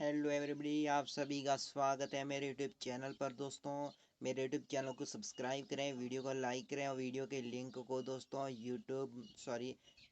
Hello everybody, आप सभी का स्वागत है मेरे यूट्यूब चैनल पर। दोस्तों, मेरे यूट्यूब चैनल को सब्सक्राइब करें, वीडियो को लाइक करें और वीडियो के लिंक को दोस्तों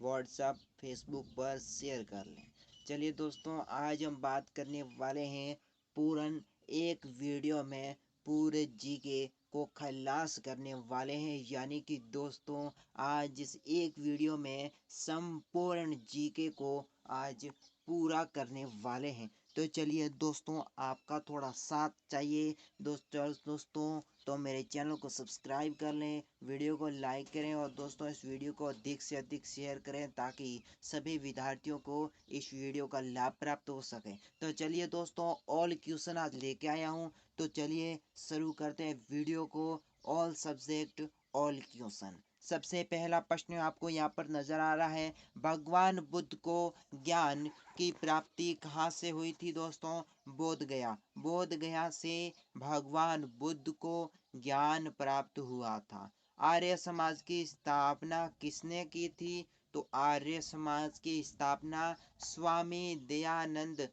व्हाट्सएप फेसबुक पर शेयर कर लें। चलिए दोस्तों, आज हम बात करने वाले हैं पूर्ण एक वीडियो में पूरे जीके को खलास करने वाले हैं। यानी कि दोस्तों, आज इस एक वीडियो में संपूर्ण जीके को आज पूरा करने वाले हैं। तो चलिए दोस्तों, आपका थोड़ा साथ चाहिए दोस्तों तो मेरे चैनल को सब्सक्राइब कर लें, वीडियो को लाइक करें और दोस्तों इस वीडियो को अधिक से अधिक शेयर करें ताकि सभी विद्यार्थियों को इस वीडियो का लाभ प्राप्त हो सके। तो चलिए दोस्तों, ऑल क्वेश्चन आज लेके आया हूँ। तो चलिए शुरू करते हैं वीडियो को। All subject all question. सबसे पहला प्रश्न आपको यहाँ पर नजर आ रहा है, भगवान बुद्ध को ज्ञान की प्राप्ति कहाँ से हुई थी दोस्तों? बोध गया। बोध गया से भगवान बुद्ध को ज्ञान प्राप्त हुआ था। आर्य समाज की स्थापना किसने की थी? तो आर्य समाज की स्थापना स्वामी दयानंद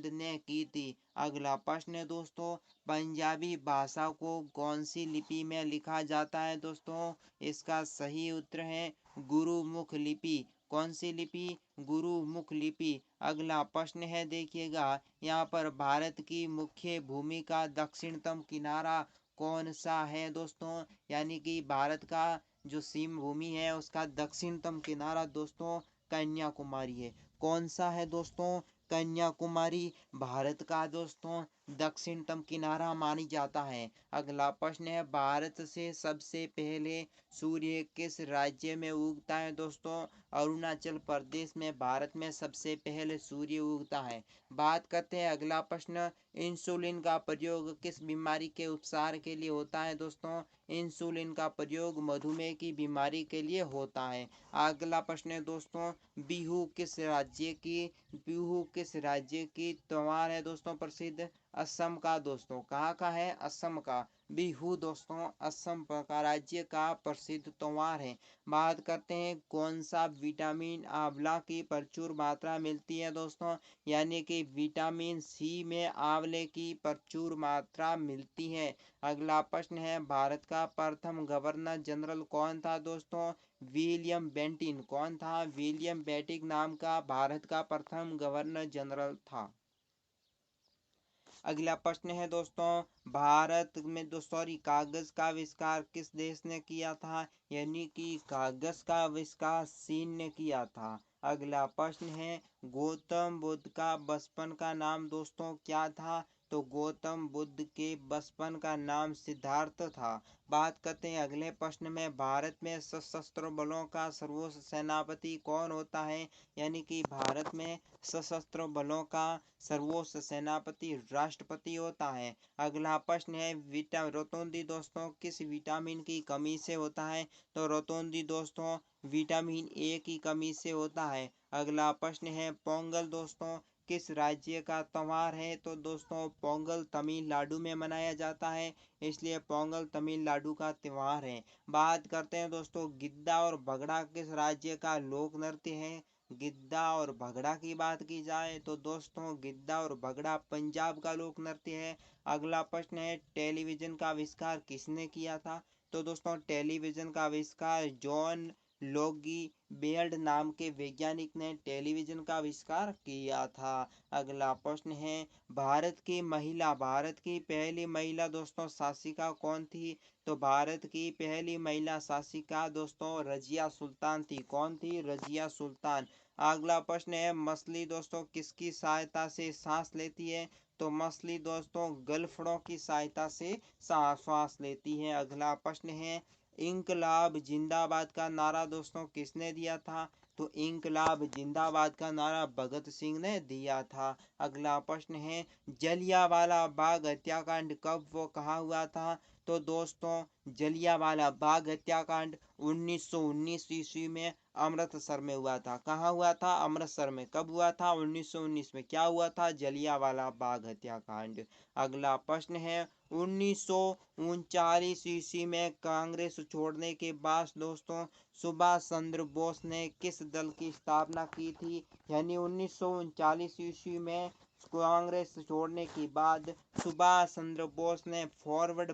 ने की थी। अगला प्रश्न है दोस्तों, पंजाबी भाषा को कौन सी लिपि में लिखा जाता है दोस्तों? इसका सही उत्तर है गुरुमुख लिपि। कौन सी लिपि? गुरुमुख लिपि। अगला प्रश्न है, देखिएगा यहाँ पर, भारत की मुख्य भूमि का दक्षिणतम किनारा कौन सा है दोस्तों? यानी कि भारत का जो सीम भूमि है उसका दक्षिणतम किनारा दोस्तों कन्याकुमारी है। कौन सा है दोस्तों? कन्याकुमारी भारत का दोस्तों दक्षिणतम किनारा मानी जाता है। अगला प्रश्न है, भारत से सबसे पहले सूर्य किस राज्य में उगता है दोस्तों? अरुणाचल प्रदेश में भारत में सबसे पहले सूर्य उगता है। बात करते हैं अगला प्रश्न, इंसुलिन का प्रयोग किस बीमारी के उपचार के लिए होता है दोस्तों? इंसुलिन का प्रयोग मधुमेह की बीमारी के लिए होता है। अगला प्रश्न है दोस्तों, बिहू किस राज्य की त्योहार है दोस्तों प्रसिद्ध? असम का दोस्तों। कहाँ का है? असम का। बिहू दोस्तों असम का राज्य का प्रसिद्ध त्योहार है। बात करते हैं, कौन सा विटामिन आंवला की प्रचुर मात्रा मिलती है दोस्तों? यानी कि विटामिन सी में आंवले की प्रचुर मात्रा मिलती है। अगला प्रश्न है, भारत का प्रथम गवर्नर जनरल कौन था दोस्तों? William Bentinck. कौन था? विलियम बेंटिक नाम का भारत का प्रथम गवर्नर जनरल था। अगला प्रश्न है दोस्तों, भारत में कागज का आविष्कार किस देश ने किया था? यानी कि कागज का आविष्कार चीन ने किया था। अगला प्रश्न है, गौतम बुद्ध का बचपन का नाम दोस्तों क्या था? तो गौतम बुद्ध के बचपन का नाम सिद्धार्थ था। बात करते हैं अगले प्रश्न में, भारत में सशस्त्र बलों का सर्वोच्च सेनापति कौन होता है? यानी कि भारत में सशस्त्र बलों का सर्वोच्च सेनापति राष्ट्रपति होता है। अगला प्रश्न है, रोतोंदी दोस्तों किस विटामिन की कमी से होता है? तो रोतोंदी दोस्तों विटामिन ए की कमी से होता है। अगला प्रश्न है, पोंगल दोस्तों किस राज्य का त्योहार है? तो दोस्तों पोंगल तमिलनाडु में मनाया जाता है, इसलिए पोंगल तमिलनाडु का त्योहार है। बात करते हैं दोस्तों, गिद्दा और भगड़ा किस राज्य का लोक नृत्य है? गिद्दा और भगड़ा की बात की जाए तो दोस्तों गिद्दा और भगड़ा पंजाब का लोक नृत्य है। अगला प्रश्न है, टेलीविजन का आविष्कार किसने किया था? तो दोस्तों टेलीविजन का आविष्कार जॉन लोगी बेयर्ड नाम के वैज्ञानिक ने टेलीविजन का आविष्कार किया था। अगला प्रश्न है, भारत की पहली महिला दोस्तों शासिका कौन थी? तो भारत की पहली महिला शासिका दोस्तों रजिया सुल्तान थी। कौन थी? रजिया सुल्तान। अगला प्रश्न है, मछली दोस्तों किसकी सहायता से सांस लेती है? तो मछली दोस्तों गलफड़ों की सहायता से सांस लेती है। अगला प्रश्न है, इंकलाब जिंदाबाद का नारा दोस्तों किसने दिया था? तो इंकलाब जिंदाबाद का नारा भगत सिंह ने दिया था। अगला प्रश्न है, जलियांवाला बाग हत्याकांड कब वो कहाँ हुआ था? तो दोस्तों जलियांवाला बाग हत्याकांड 1919 ईस्वी में अमृतसर में हुआ था। कहाँ हुआ था? अमृतसर में। कब हुआ था? 1919 में। क्या हुआ था? जलियांवाला बाग हत्याकांड। अगला प्रश्न है, 1939 ईस्वी में कांग्रेस छोड़ने के बाद दोस्तों सुभाष चंद्र बोस ने किस दल की स्थापना की थी? यानी 1939 ईस्वी में कांग्रेस छोड़ने के बाद सुभाष चंद्र बोस ने फॉरवर्ड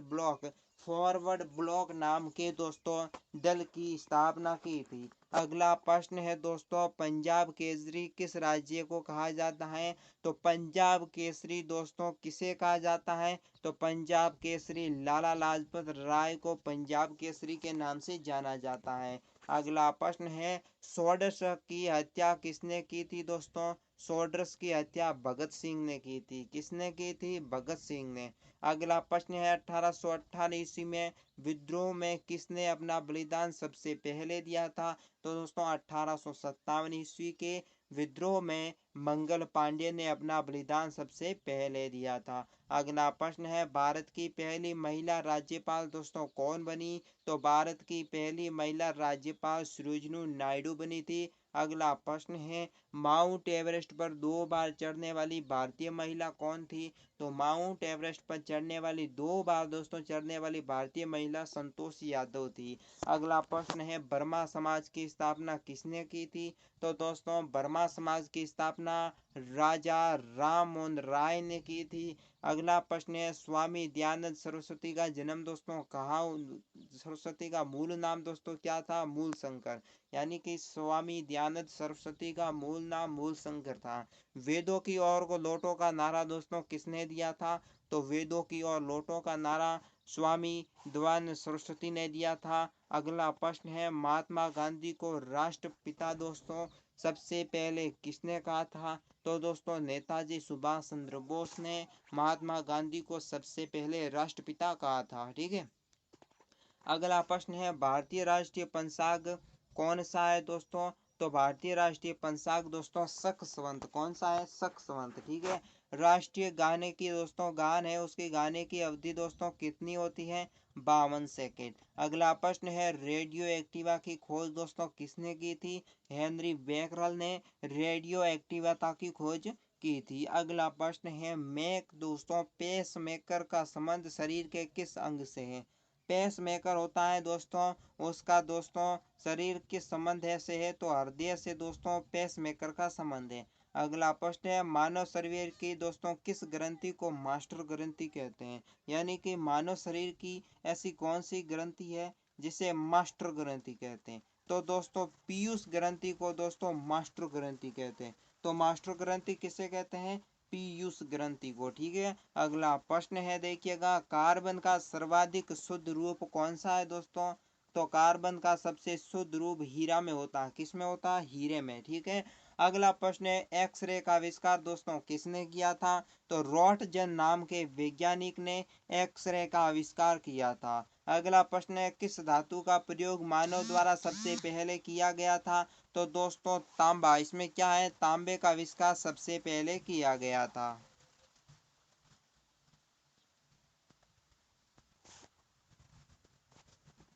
ब्लॉक नाम के दोस्तों दल की स्थापना की थी। अगला प्रश्न है दोस्तों, पंजाब केसरी किस राज्य को कहा जाता है? तो पंजाब केसरी दोस्तों किसे कहा जाता है? तो पंजाब केसरी लाला लाजपत राय को पंजाब केसरी के नाम से जाना जाता है। अगला प्रश्न है, सोडर्स की हत्या किसने की थी दोस्तों? सोडर्स की हत्या भगत सिंह ने की थी। किसने की थी? भगत सिंह ने। अगला प्रश्न है, 1818 ईस्वी में विद्रोह में किसने अपना बलिदान सबसे पहले दिया था? तो दोस्तों 1857 ईस्वी के विद्रोह में मंगल पांडे ने अपना बलिदान सबसे पहले दिया था। अगला प्रश्न है, भारत की पहली महिला राज्यपाल दोस्तों कौन बनी? तो भारत की पहली महिला राज्यपाल सरोजिनी नायडू बनी थी। अगला प्रश्न है, माउंट एवरेस्ट पर 2 बार चढ़ने वाली भारतीय महिला कौन थी? तो माउंट एवरेस्ट पर चढ़ने वाली 2 बार दोस्तों चढ़ने वाली भारतीय महिला संतोष यादव थी। अगला प्रश्न है, ब्रह्मा समाज की स्थापना किसने की थी? तो दोस्तों ब्रह्मा समाज की स्थापना राजा राम मोहन राय ने की थी। अगला प्रश्न है, स्वामी दयानंद सरस्वती का जन्म दोस्तों कहाँ? सरस्वती का मूल नाम दोस्तों क्या था? मूल शंकर। यानी कि स्वामी दयानंद सरस्वती का मूल नाम मूल शंकर था। वेदों की ओर को लौटो का नारा दोस्तों किसने दिया था? तो वेदों की ओर लौटो का नारा स्वामी दयानंद सरस्वती ने दिया था। अगला प्रश्न है, महात्मा गांधी को राष्ट्रपिता दोस्तों सबसे पहले किसने कहा था? तो दोस्तों नेताजी सुभाष चंद्र बोस ने महात्मा गांधी को सबसे पहले राष्ट्रपिता कहा था। ठीक है। अगला प्रश्न है, भारतीय राष्ट्रीय पंचांग कौन सा है दोस्तों? तो भारतीय राष्ट्रीय पंचांग दोस्तों शक संवत। कौन सा है? शक संवत। ठीक है। राष्ट्रीय गाने की दोस्तों गान है उसके गाने की अवधि दोस्तों कितनी होती है? 52 सेकेंड। अगला प्रश्न है, रेडियो एक्टिवा की खोज दोस्तों किसने की थी? हेनरी बेकरल ने रेडियो एक्टिविटा की खोज की थी। अगला प्रश्न है, मेक दोस्तों पेस मेकर का संबंध शरीर के किस अंग से है? पेस मेकर होता है दोस्तों उसका दोस्तों शरीर किस संबंध से है? तो हृदय से दोस्तों पेस मेकर का संबंध है। अगला प्रश्न है, मानव शरीर की दोस्तों किस ग्रंथि को मास्टर ग्रंथि कहते हैं? यानी कि मानव शरीर की ऐसी कौन सी ग्रंथि है जिसे मास्टर ग्रंथि कहते हैं? तो दोस्तों पीयूष ग्रंथि को दोस्तों मास्टर ग्रंथि कहते हैं। तो मास्टर ग्रंथि किसे कहते हैं? पीयूष ग्रंथि को। ठीक है। अगला प्रश्न है देखिएगा, कार्बन का सर्वाधिक शुद्ध रूप कौन सा है दोस्तों? तो कार्बन का सबसे शुद्ध रूप हीरा में होता है। किस में होता है? हीरे में। ठीक है। अगला प्रश्न है, एक्सरे का आविष्कार दोस्तों किसने किया था? तो रॉटजन नाम के वैज्ञानिक ने एक्सरे का आविष्कार किया था। अगला प्रश्न है, किस धातु का प्रयोग मानव द्वारा सबसे पहले किया गया था? तो दोस्तों तांबा। इसमें क्या है? तांबे का आविष्कार सबसे पहले किया गया था।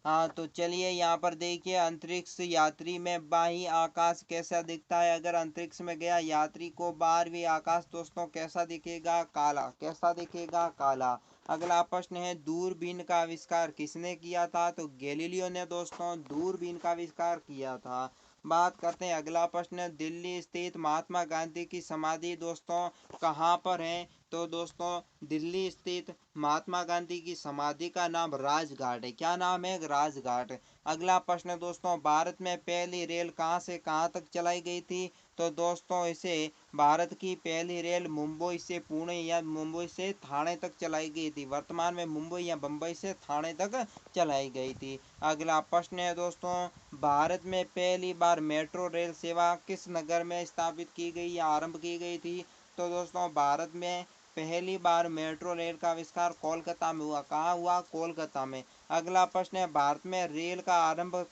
हाँ तो चलिए यहाँ पर देखिए, अंतरिक्ष यात्री में बाह्य आकाश कैसा दिखता है? अगर अंतरिक्ष में गया यात्री को बाहरी आकाश दोस्तों कैसा दिखेगा? काला। कैसा दिखेगा? काला। अगला प्रश्न है, दूरबीन का आविष्कार किसने किया था? तो गैलीलियो ने दोस्तों दूरबीन का आविष्कार किया था। बात करते हैं अगला प्रश्न, दिल्ली स्थित महात्मा गांधी की समाधि दोस्तों कहाँ पर है? तो दोस्तों दिल्ली स्थित महात्मा गांधी की समाधि का नाम राजघाट है। क्या नाम है? राजघाट। अगला प्रश्न दोस्तों, भारत में पहली रेल कहाँ से कहाँ तक चलाई गई थी? तो दोस्तों इसे भारत की पहली रेल मुंबई से पुणे या मुंबई से थाने तक चलाई गई थी। वर्तमान में मुंबई या बम्बई से थाने तक चलाई गई थी। अगला प्रश्न है दोस्तों, भारत में पहली बार मेट्रो रेल सेवा किस नगर में स्थापित की गई या आरंभ की गई थी? तो दोस्तों भारत में पहली बार मेट्रो रेल का आविष्कार कोलकाता में हुआ। कहाँ हुआ? कोलकाता में। अगला प्रश्न है, भारत में रेल का आरंभ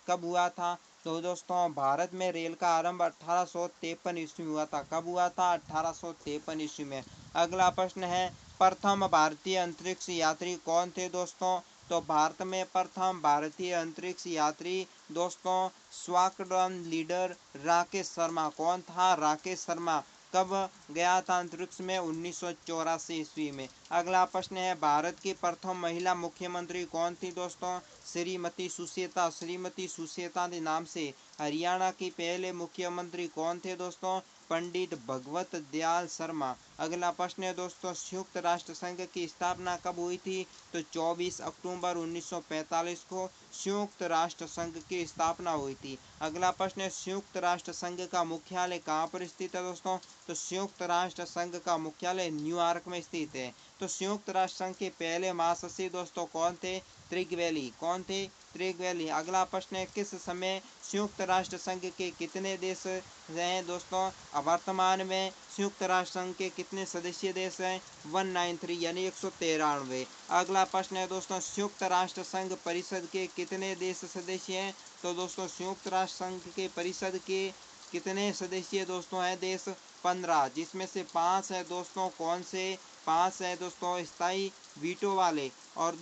कब हुआ था? तो दोस्तों भारत में रेल का आरंभ 1853 ईस्वी में हुआ था। कब हुआ था? 1853 ईस्वी में। अगला प्रश्न है, प्रथम भारतीय अंतरिक्ष यात्री कौन थे दोस्तों? तो भारत में प्रथम भारतीय अंतरिक्ष यात्री दोस्तों स्क्वाड्रन लीडर राकेश शर्मा। कौन था? राकेश शर्मा। कब गया था अंतरिक्ष में? 1984 ईस्वी में। अगला प्रश्न है, भारत की प्रथम महिला मुख्यमंत्री कौन थी दोस्तों? श्रीमती सुचेता। श्रीमती सुचेता के नाम से। हरियाणा की पहले मुख्यमंत्री कौन थे दोस्तों? पंडित भगवत दयाल शर्मा। अगला प्रश्न है दोस्तों, संयुक्त राष्ट्र संघ की स्थापना कब हुई थी? तो 24 अक्टूबर 1945 को संयुक्त राष्ट्र संघ की स्थापना हुई थी। अगला प्रश्न है, संयुक्त राष्ट्र संघ का मुख्यालय कहाँ पर स्थित है दोस्तों? तो संयुक्त राष्ट्र संघ का मुख्यालय न्यूयॉर्क में स्थित है। तो संयुक्त राष्ट्र संघ के पहले महासचिव दोस्तों कौन थे? त्रिगवेली। कौन थे? त्रिगवेली। अगला प्रश्न है, किस समय संयुक्त राष्ट्र संघ के कितने देश हैं दोस्तों? वर्तमान में संयुक्त राष्ट्र संघ के कितने सदस्य देश हैं? 193 यानी 193। अगला प्रश्न है दोस्तों, संयुक्त राष्ट्र संघ परिषद के कितने देश सदस्य हैं? तो दोस्तों संयुक्त राष्ट्र संघ के परिषद के कितने सदस्य दोस्तों हैं देश? 15, जिसमें से 5 है दोस्तों कौन से? 5 है दोस्तों स्थायी वीटो वाले और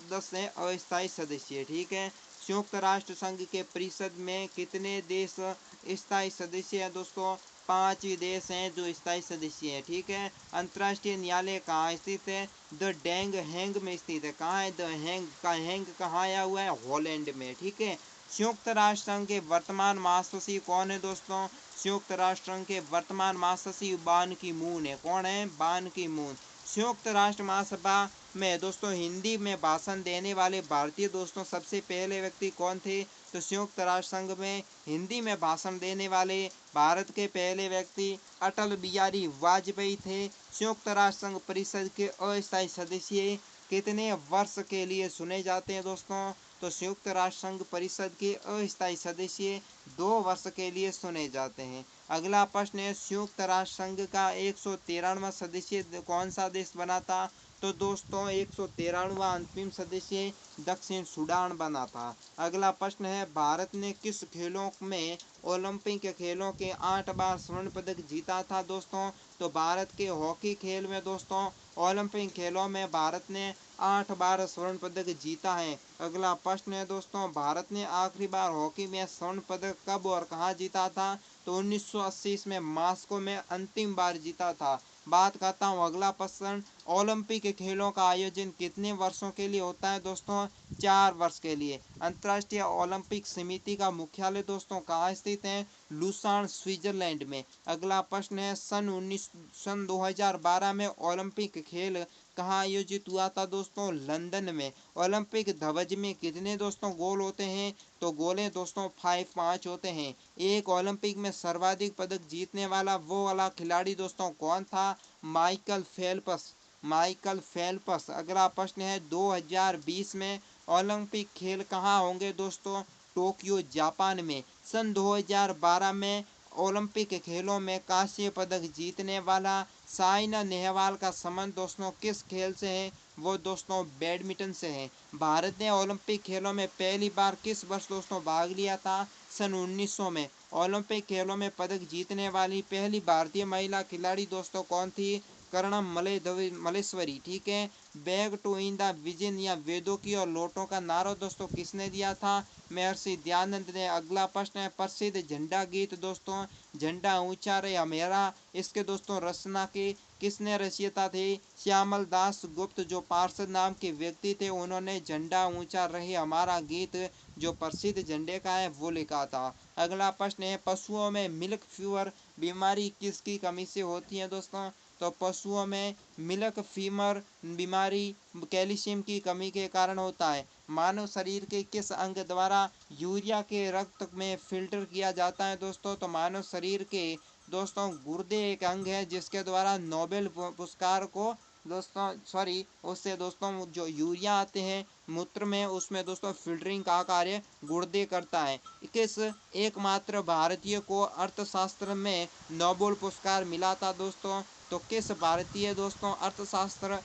10 है अस्थायी सदस्य। ठीक है, संयुक्त राष्ट्र संघ के परिषद में कितने देश स्थायी सदस्य हैं दोस्तों? 5 देश हैं जो स्थायी सदस्य हैं। ठीक है, अंतर्राष्ट्रीय न्यायालय कहाँ स्थित है? द डेंग हैंग में स्थित है। कहाँ है? द हैंग का हैंग कहाँ आया हुआ है? हॉलैंड में। ठीक है, संयुक्त राष्ट्र संघ के वर्तमान महासचिव कौन है दोस्तों? संयुक्त राष्ट्र संघ के वर्तमान महासचिव बान की मून है। कौन है? बान की मून। संयुक्त राष्ट्र महासभा में दोस्तों हिंदी में भाषण देने वाले भारतीय दोस्तों सबसे पहले व्यक्ति कौन थे? तो संयुक्त राष्ट्र संघ में हिंदी में भाषण देने वाले भारत के पहले व्यक्ति अटल बिहारी वाजपेयी थे। संयुक्त राष्ट्र संघ परिषद के अस्थायी सदस्य कितने वर्ष के लिए चुने जाते हैं दोस्तों? तो संयुक्त राष्ट्र संघ परिषद के अस्थायी सदस्य 2 वर्ष के लिए चुने जाते हैं। अगला प्रश्न है, संयुक्त राष्ट्र संघ का 113वां सदस्य कौन सा देश बना था? तो दोस्तों 113वां अंतिम सदस्य दक्षिण सूडान बना था। अगला प्रश्न है, भारत ने किस खेलों में ओलंपिक खेलों के 8 बार स्वर्ण पदक जीता था दोस्तों? तो भारत के हॉकी खेल में दोस्तों ओलंपिक खेलों में भारत ने 8 बार स्वर्ण पदक जीता है। अगला प्रश्न है दोस्तों, भारत ने आखिरी बार हॉकी में स्वर्ण पदक कब और कहाँ जीता था? तो 1980 में मास्को में अंतिम बार जीता था। बात करता हूँ अगला प्रश्न, ओलंपिक खेलों का आयोजन कितने वर्षों के लिए होता है दोस्तों? 4 वर्ष के लिए। अंतर्राष्ट्रीय ओलंपिक समिति का मुख्यालय दोस्तों कहाँ स्थित है? लुसान स्विट्जरलैंड में। अगला प्रश्न है, सन 2012 में ओलंपिक खेल कहाँ आयोजित हुआ था दोस्तों? लंदन में। ओलंपिक ध्वज में कितने दोस्तों गोल होते हैं? तो गोले दोस्तों 5 होते हैं। एक ओलंपिक में सर्वाधिक पदक जीतने वाला वो वाला खिलाड़ी दोस्तों कौन था? Michael Phelps. Michael Phelps. अगला प्रश्न है, 2020 में ओलंपिक खेल कहाँ होंगे दोस्तों? टोक्यो जापान में। सन 2012 में ओलंपिक खेलों में कांस्य पदक जीतने वाला साइना नेहवाल का संबंध दोस्तों किस खेल से है? वो दोस्तों बैडमिंटन से है। भारत ने ओलंपिक खेलों में पहली बार किस वर्ष दोस्तों भाग लिया था? सन 1900 में। ओलंपिक खेलों में पदक जीतने वाली पहली भारतीय महिला खिलाड़ी दोस्तों कौन थी? कर्णम मलेश्वरी। ठीक है, back to in the vision या वेदों की और लोटों का नारा दोस्तों किसने दिया था? महर्षि दयानंद ने। अगला प्रश्न है, प्रसिद्ध झंडा गीत दोस्तों झंडा ऊंचा रहे हमेरा, इसके दोस्तों रचना के किसने रचयिता थे? श्यामल दास गुप्त जो पार्षद नाम के व्यक्ति थे, उन्होंने झंडा ऊंचा रहे हमारा गीत जो प्रसिद्ध झंडे का है वो लिखा था। अगला प्रश्न है, पशुओं में मिल्क फीवर बीमारी किसकी कमी से होती है दोस्तों? तो पशुओं में मिल्क फीवर बीमारी कैल्शियम की कमी के कारण होता है। मानव शरीर के किस अंग द्वारा यूरिया के रक्त में फिल्टर किया जाता है दोस्तों? तो मानव शरीर के दोस्तों गुर्दे एक अंग है जिसके द्वारा नोबेल पुरस्कार को दोस्तों उससे दोस्तों जो यूरिया आते हैं मूत्र में उसमें दोस्तों फिल्टरिंग का कार्य गुर्दे करता है। किस एकमात्र भारतीय को अर्थशास्त्र में नोबेल पुरस्कार मिला था दोस्तों? तो किस भारतीय दोस्तों अर्थशास्त्र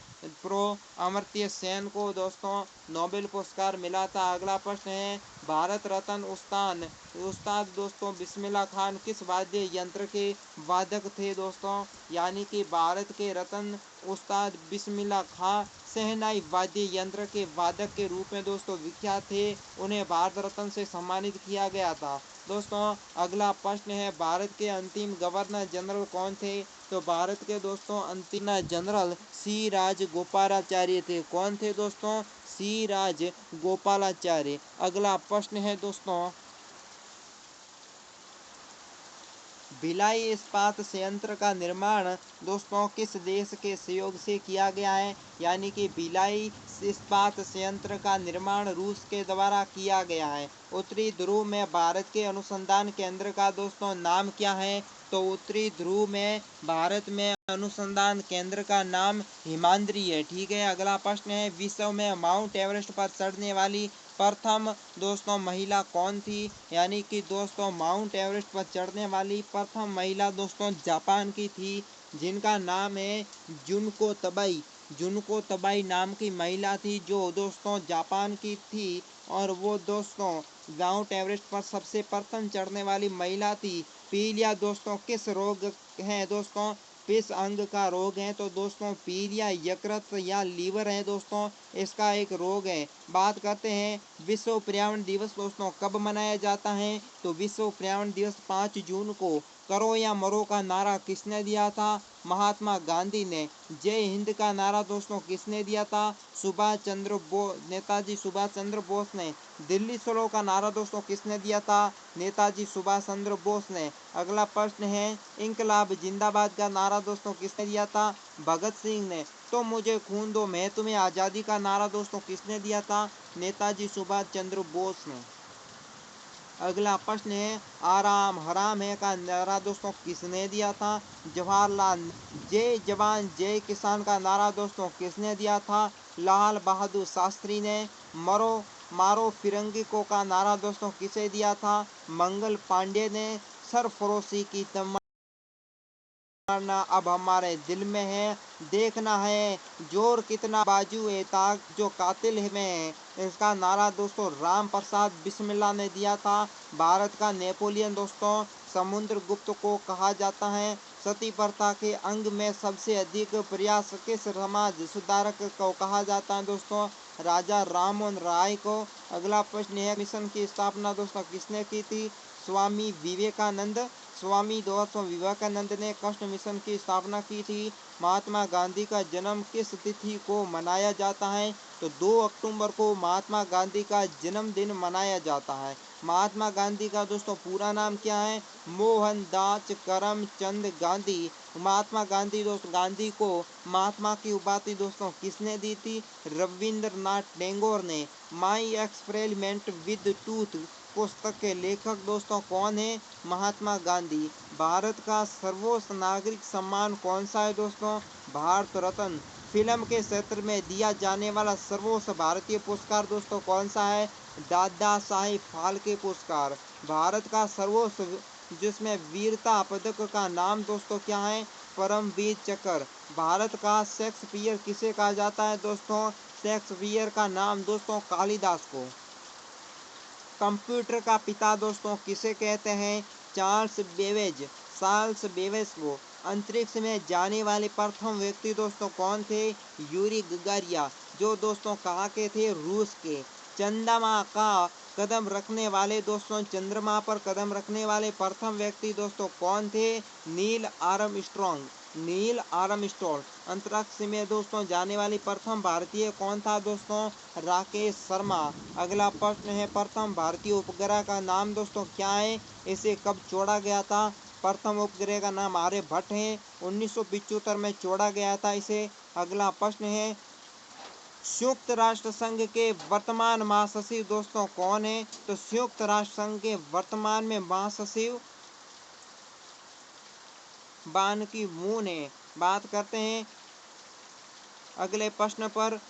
प्रो अमर्त्य सेन को दोस्तों नोबेल पुरस्कार मिला था? अगला प्रश्न है, भारत रत्न उस्ताद दोस्तों बिस्मिल्लाह खान किस वाद्य यंत्र के वादक थे दोस्तों? यानी कि भारत के रत्न उस्ताद बिस्मिल्लाह खान शहनाई वाद्य यंत्र के वादक के रूप में दोस्तों विख्यात थे। उन्हें भारत रत्न से सम्मानित किया गया था। दोस्तों अगला प्रश्न है, भारत के अंतिम गवर्नर जनरल कौन थे? तो भारत के दोस्तों अंतिम जनरल सी राजगोपालाचार्य थे। कौन थे दोस्तों? सी राजगोपालाचार्य। अगला प्रश्न है दोस्तों, भिलाई इस्पात संयंत्र का निर्माण दोस्तों किस देश के सहयोग से किया गया है? यानी कि भिलाई इस्पात संयंत्र का निर्माण रूस के द्वारा किया गया है। उत्तरी ध्रुव में भारत के अनुसंधान केंद्र का दोस्तों नाम क्या है? तो उत्तरी ध्रुव में भारत में अनुसंधान केंद्र का नाम हिमाद्री है। ठीक है। अगला प्रश्न है, विश्व में माउंट एवरेस्ट पर चढ़ने वाली प्रथम दोस्तों महिला कौन थी? यानी कि दोस्तों माउंट एवरेस्ट पर चढ़ने वाली प्रथम महिला दोस्तों जापान की थी, जिनका नाम है जुनको तबाई। जुनको तबाई नाम की महिला थी, जो दोस्तों जापान की थी, और वो दोस्तों माउंट एवरेस्ट पर सबसे प्रथम चढ़ने वाली महिला थी। पीलिया दोस्तों किस रोग है दोस्तों? किस अंग का रोग है? तो दोस्तों पीलिया यकृत या लीवर है दोस्तों, इसका एक रोग है। बात करते हैं विश्व पर्यावरण दिवस दोस्तों कब मनाया जाता है? तो विश्व पर्यावरण दिवस 5 जून को। करो या मरो का नारा किसने दिया था? महात्मा गांधी ने। जय हिंद का नारा दोस्तों किसने दिया था? नेताजी सुभाष चंद्र बोस ने। दिल्ली चलो का नारा दोस्तों किसने दिया था? नेताजी सुभाष चंद्र बोस ने। अगला प्रश्न है, इंकलाब जिंदाबाद का नारा दोस्तों किसने दिया था? भगत सिंह ने। तो मुझे खून दो मैं तुम्हें आज़ादी का नारा दोस्तों किसने दिया था? नेताजी सुभाष चंद्र बोस ने। अगला प्रश्न है, आराम हराम है का नारा दोस्तों किसने दिया था? जवाहरलाल। जय जवान जय किसान का नारा दोस्तों किसने दिया था? लाल बहादुर शास्त्री ने। मरो मारो फिरंगी को का नारा दोस्तों किसे दिया था? मंगल पांडे ने। सरफरोशी की तमन्ना अब हमारे दिल में है, देखना है जोर कितना बाजू है ताक जो कातिल में है, इसका नारा दोस्तों राम प्रसाद बिस्मिल्लाह ने दिया था। भारत का नेपोलियन दोस्तों समुद्रगुप्त को कहा जाता है। सती प्रथा के अंग में सबसे अधिक प्रयास किस समाज सुधारक को कहा जाता है दोस्तों? राजा राममोहन राय को। अगला प्रश्न है, मिशन की स्थापना दोस्तों किसने की थी? स्वामी विवेकानंद। स्वामी दोस्तों विवेकानंद ने कृष्ण मिशन की स्थापना की थी। महात्मा गांधी का जन्म किस तिथि को मनाया जाता है? तो 2 अक्टूबर को महात्मा गांधी का जन्मदिन मनाया जाता है। महात्मा गांधी का दोस्तों पूरा नाम क्या है? मोहनदास करमचंद गांधी। महात्मा गांधी दोस्तों गांधी को महात्मा की उपाधि दोस्तों किसने दी थी? रविंद्रनाथ टैगोर ने। माई एक्सपेरिमेंट विद टूथ पुस्तक के लेखक दोस्तों कौन है? महात्मा गांधी। भारत का सर्वोच्च नागरिक सम्मान कौन सा है दोस्तों? भारत रत्न। फिल्म के क्षेत्र में दिया जाने वाला सर्वोच्च भारतीय पुरस्कार दोस्तों कौन सा है? दादा साहेब फाल्के पुरस्कार। भारत का सर्वोच्च जिसमें वीरता पदक का नाम दोस्तों क्या है? परमवीर चक्र। भारत का शेक्सपियर किसे कहा जाता है दोस्तों? शेक्सपियर का नाम दोस्तों कालिदास को। कंप्यूटर का पिता दोस्तों किसे कहते हैं? Charles Babbage. चार्ल्स बेबेज को। अंतरिक्ष में जाने वाले प्रथम व्यक्ति दोस्तों कौन थे? यूरी गगारिया, जो दोस्तों कहाँ के थे? रूस के। चंद्रमा का कदम रखने वाले दोस्तों चंद्रमा पर कदम रखने वाले प्रथम व्यक्ति दोस्तों कौन थे? Neil Armstrong. Neil Armstrong. अंतरिक्ष में दोस्तों जाने वाली प्रथम भारतीय कौन था दोस्तों? राकेश शर्मा। अगला प्रश्न है, प्रथम भारतीय उपग्रह का नाम दोस्तों क्या है? इसे कब छोड़ा गया था? प्रथम उपग्रह का नाम आर्यभट्ट है। 1975 में छोड़ा गया था इसे। अगला प्रश्न है, संयुक्त राष्ट्र संघ के वर्तमान महासचिव दोस्तों कौन है? तो संयुक्त राष्ट्र संघ के वर्तमान में महासचिव बान की मून है। बात करते हैं अगले प्रश्न पर,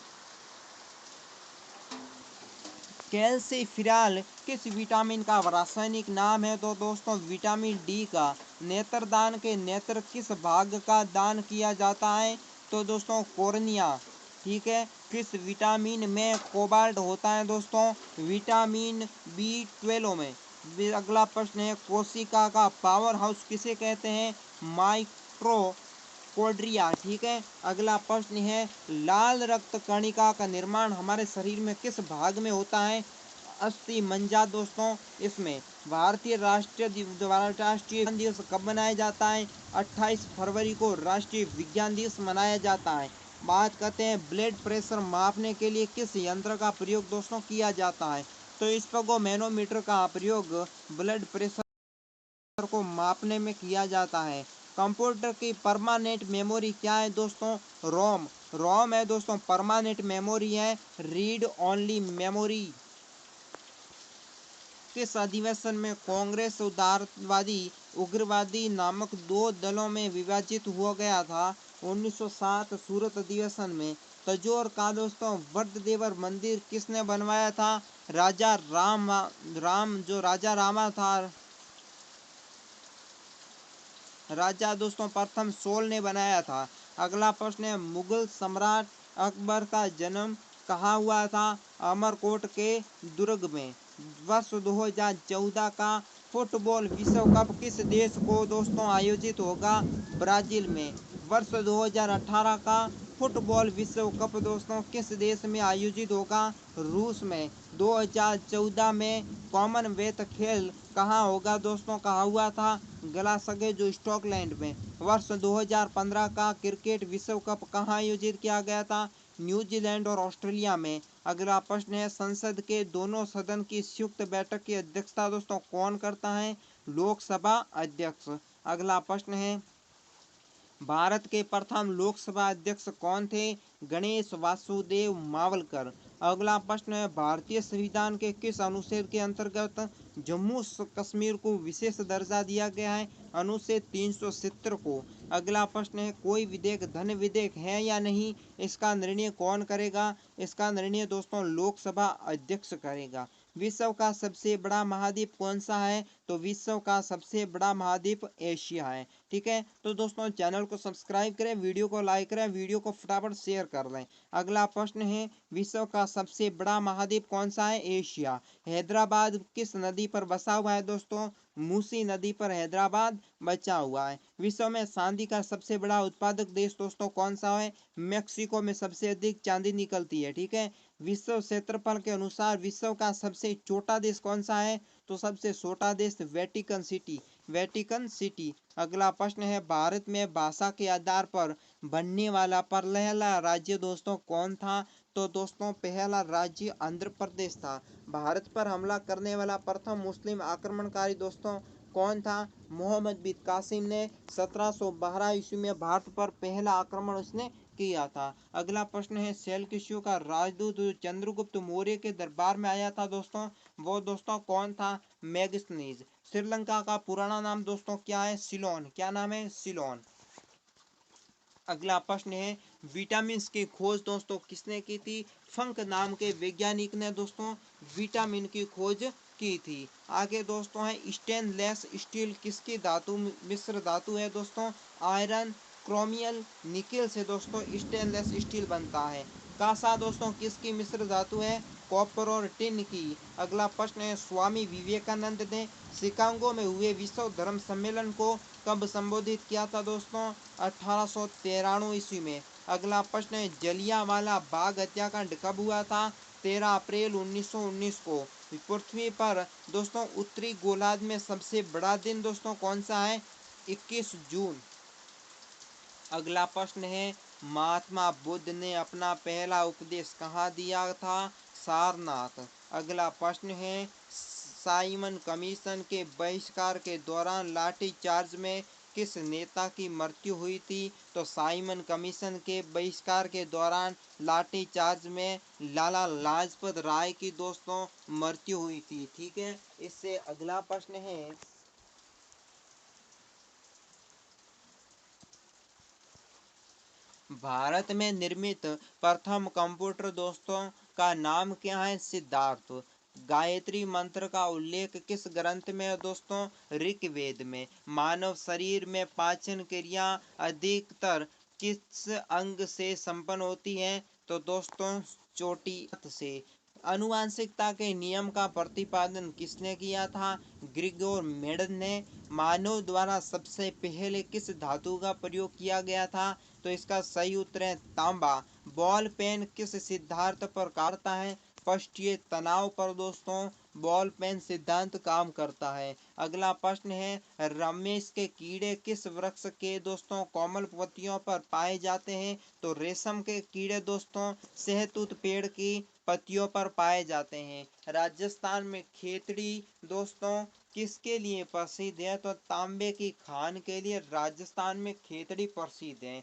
कैल्सीफेरॉल किस विटामिन का रासायनिक नाम है? तो दोस्तों विटामिन डी का। नेत्रदान के नेत्र किस भाग का दान किया जाता है? तो दोस्तों कोर्निया। ठीक है। किस विटामिन में कोबाल्ट होता है दोस्तों? विटामिन B12 में। अगला प्रश्न है, कोशिका का पावर हाउस किसे कहते हैं? माइटोकॉन्ड्रिया। ठीक है। अगला प्रश्न है, लाल रक्त कणिका का निर्माण हमारे शरीर में किस भाग में होता है? अस्थि मंजा दोस्तों। इसमें भारतीय राष्ट्रीय विज्ञान दिवस कब मनाया जाता है? 28 फरवरी को राष्ट्रीय विज्ञान दिवस मनाया जाता है। बात करते हैं ब्लड प्रेशर मापने के लिए किस यंत्र का प्रयोग दोस्तों किया जाता है? तो इस पर मैनोमीटर का प्रयोग ब्लड प्रेशर को मापने में किया जाता है। कंप्यूटर की परमानेंट मेमोरी क्या है दोस्तों? रोम। रोम है दोस्तों परमानेंट मेमोरी है, रीड ओनली मेमोरी। किस अधिवेशन में कांग्रेस उदारवादी उग्रवादी नामक दो दलों में विभाजित हुआ गया था? 1907 सूरत अधिवेशन में। तंजौर का दोस्तों वर्धदेवर मंदिर किसने बनवाया था? राजा राम जो राजा रामा था, राजा दोस्तों प्रथम सोल ने बनाया था। अगला प्रश्न है मुगल सम्राट अकबर का जन्म कहाँ हुआ था? अमरकोट के दुर्ग में। वर्ष 2014 का फुटबॉल विश्व कप किस देश को दोस्तों आयोजित होगा? ब्राजील में। वर्ष 2018 का फुटबॉल विश्व कप दोस्तों किस देश में आयोजित होगा? रूस में। 2014 में कॉमनवेल्थ खेल कहाँ होगा दोस्तों? कहाँ हुआ था? ग्लासगो जो स्कॉटलैंड में। वर्ष 2015 का क्रिकेट विश्व कप कहाँ आयोजित किया गया था? न्यूजीलैंड और ऑस्ट्रेलिया में। अगला प्रश्न है संसद के दोनों सदन की संयुक्त बैठक की अध्यक्षता दोस्तों कौन करता है? लोकसभा अध्यक्ष। अगला प्रश्न है भारत के प्रथम लोकसभा अध्यक्ष कौन थे? गणेश वासुदेव मावलकर। अगला प्रश्न है भारतीय संविधान के किस अनुच्छेद के अंतर्गत जम्मू कश्मीर को विशेष दर्जा दिया गया है? अनुच्छेद 370 को। अगला प्रश्न है कोई विधेयक धन विधेयक है या नहीं, इसका निर्णय कौन करेगा? इसका निर्णय दोस्तों लोकसभा अध्यक्ष करेगा। विश्व का सबसे बड़ा महाद्वीप कौन सा है? तो विश्व का सबसे बड़ा महाद्वीप एशिया है। ठीक है, तो दोस्तों चैनल को सब्सक्राइब करें, वीडियो को लाइक करें, वीडियो को फटाफट शेयर कर दें। अगला प्रश्न है विश्व का सबसे बड़ा महाद्वीप कौन सा है? एशिया। हैदराबाद किस नदी पर बसा हुआ है दोस्तों? मूसी नदी पर हैदराबाद बचा हुआ है। विश्व में चांदी का सबसे बड़ा उत्पादक देश दोस्तों कौन सा है? मेक्सिको में सबसे अधिक चांदी निकलती है। ठीक है, विश्व क्षेत्रफल के अनुसार विश्व का सबसे छोटा देश कौन सा है? तो सबसे छोटा देश वेटिकन सिटी, वेटिकन सिटी। अगला प्रश्न है भारत में भाषा के आधार पर बनने वाला पहला राज्य दोस्तों कौन था? तो दोस्तों पहला राज्य आंध्र प्रदेश था। भारत पर हमला करने वाला प्रथम मुस्लिम आक्रमणकारी दोस्तों कौन था? मोहम्मद बिन कासिम ने 1712 ईस्वी में भारत पर पहला आक्रमण उसने किया था। अगला प्रश्न है सेल्युसियों का राजदूत चंद्रगुप्त मौर्य के दरबार में आया था दोस्तों, वो दोस्तों कौन था? मेगस्थनीज। श्रीलंका का पुराना नाम दोस्तों क्या है? सिलोन। क्या नाम है? सिलोन। अगला प्रश्न है विटामिन की खोज दोस्तों किसने की थी? फंक नाम के वैज्ञानिक ने दोस्तों विटामिन की खोज की थी। आगे दोस्तों है स्टेनलेस स्टील किसकी धातु मिश्र धातु है दोस्तों? आयरन, क्रोमियल, निकेल से दोस्तों स्टेनलेस स्टील बनता है। कांसा दोस्तों किसकी मिश्र धातु है? कॉपर और टिन की। अगला प्रश्न है स्वामी विवेकानंद ने शिकागो में हुए विश्व धर्म सम्मेलन को कब संबोधित किया था दोस्तों? 1893 ईस्वी में। अगला प्रश्न है जलियांवाला बाग हत्याकांड कब हुआ था? 13 अप्रैल 1919 को। पृथ्वी पर दोस्तों उत्तरी गोलार्ध में सबसे बड़ा दिन दोस्तों कौन सा है? 21 जून। अगला प्रश्न है महात्मा बुद्ध ने अपना पहला उपदेश कहाँ दिया था? सारनाथ। अगला प्रश्न है साइमन कमीशन के बहिष्कार के दौरान लाठी चार्ज में किस नेता की मृत्यु हुई थी? तो साइमन कमीशन के बहिष्कार के दौरान लाठी चार्ज में लाला लाजपत राय की दोस्तों मृत्यु हुई थी। ठीक है, इससे अगला प्रश्न है भारत में निर्मित प्रथम कंप्यूटर दोस्तों का नाम क्या है? सिद्धार्थ। गायत्री मंत्र का उल्लेख किस ग्रंथ में है दोस्तों? ऋग्वेद में। मानव शरीर में पाचन क्रिया अधिकतर किस अंग से संपन्न होती है? तो दोस्तों चोटी से। अनुवांशिकता के नियम का प्रतिपादन किसने किया था? ग्रिगोर मेंडल ने। मानव द्वारा सबसे पहले किस धातु का प्रयोग किया गया था? तो इसका सही उत्तर है तांबा। बॉल पेन किस सिद्धांत पर करता है? पृष्ठीय तनाव पर दोस्तों बॉल पेन सिद्धांत काम करता है। अगला प्रश्न है, रमेश के कीड़े किस वृक्ष के दोस्तों कोमल पत्तियों पर पाए जाते हैं? तो रेशम के कीड़े दोस्तों शहतूत पेड़ की पत्तियों पर पाए जाते हैं। राजस्थान में खेतड़ी दोस्तों किसके लिए प्रसिद्ध है? तो तांबे की खान के लिए राजस्थान में खेतड़ी प्रसिद्ध है।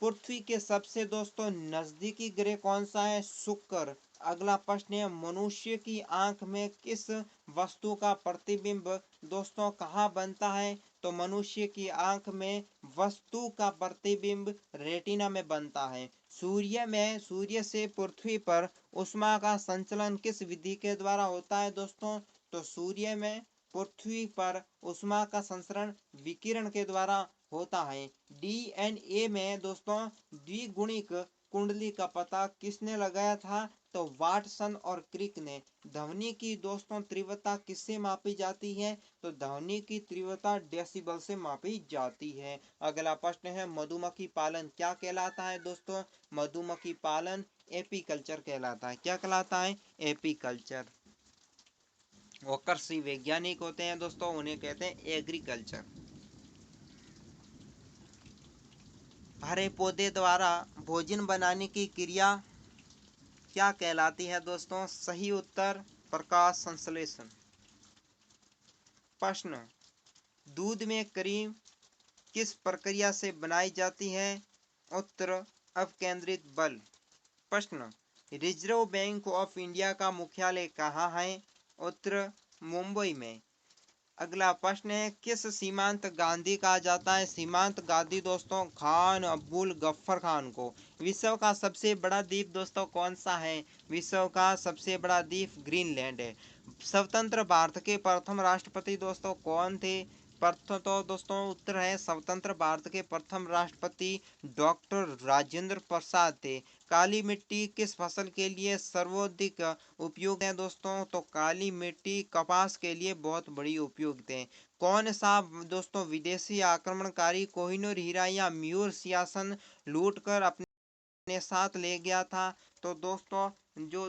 पृथ्वी के सबसे दोस्तों नजदीकी ग्रह कौन सा है? शुक्र। अगला प्रश्न है, मनुष्य की आंख में किस वस्तु का प्रतिबिंब दोस्तों कहाँ बनता है? तो मनुष्य की आंख में वस्तु का प्रतिबिंब रेटिना में बनता है। सूर्य से पृथ्वी पर ऊष्मा का संचलन किस विधि के द्वारा होता है दोस्तों? तो सूर्य में पृथ्वी पर ऊष्मा का संचरण विकिरण के द्वारा होता है। डीएनए में दोस्तों द्विगुणिक कुंडली का पता किसने लगाया था? तो वाटसन और क्रिक ने। ध्वनि की दोस्तों तीव्रता किससे मापी जाती है? तो ध्वनि की तीव्रता डेसिबल से मापी जाती है। अगला प्रश्न है, मधुमक्खी पालन क्या कहलाता है दोस्तों? मधुमक्खी पालन एपीकल्चर कहलाता है। क्या कहलाता है? एपीकल्चर। वो कृषि वैज्ञानिक होते हैं दोस्तों, उन्हें कहते हैं एग्रीकल्चर। हरे पौधे द्वारा भोजन बनाने की क्रिया क्या कहलाती है दोस्तों? सही उत्तर प्रकाश संश्लेषण। प्रश्न, दूध में क्रीम किस प्रक्रिया से बनाई जाती है? उत्तर अपकेंद्रित बल। प्रश्न, रिजर्व बैंक ऑफ इंडिया का मुख्यालय कहाँ है? उत्तर मुंबई में। अगला प्रश्न है, किस सीमांत गांधी कहा जाता है? सीमांत गांधी दोस्तों खान अब्दुल गफ्फर खान को। विश्व का सबसे बड़ा द्वीप दोस्तों कौन सा है? विश्व का सबसे बड़ा द्वीप ग्रीनलैंड है। स्वतंत्र भारत के प्रथम राष्ट्रपति दोस्तों कौन थे? प्रथम तो दोस्तों उत्तर है स्वतंत्र भारत के प्रथम राष्ट्रपति डॉक्टर राजेंद्र प्रसाद थे। काली मिट्टी किस फसल के लिए सर्वाधिक उपयुक्त है दोस्तों? तो काली मिट्टी कपास के लिए बहुत बड़ी उपयुक्त है। कौन सा दोस्तों विदेशी आक्रमणकारी कोहिनूर हीरा या मयूर सिंहासन लूटकर अपने साथ ले गया था? तो दोस्तों जो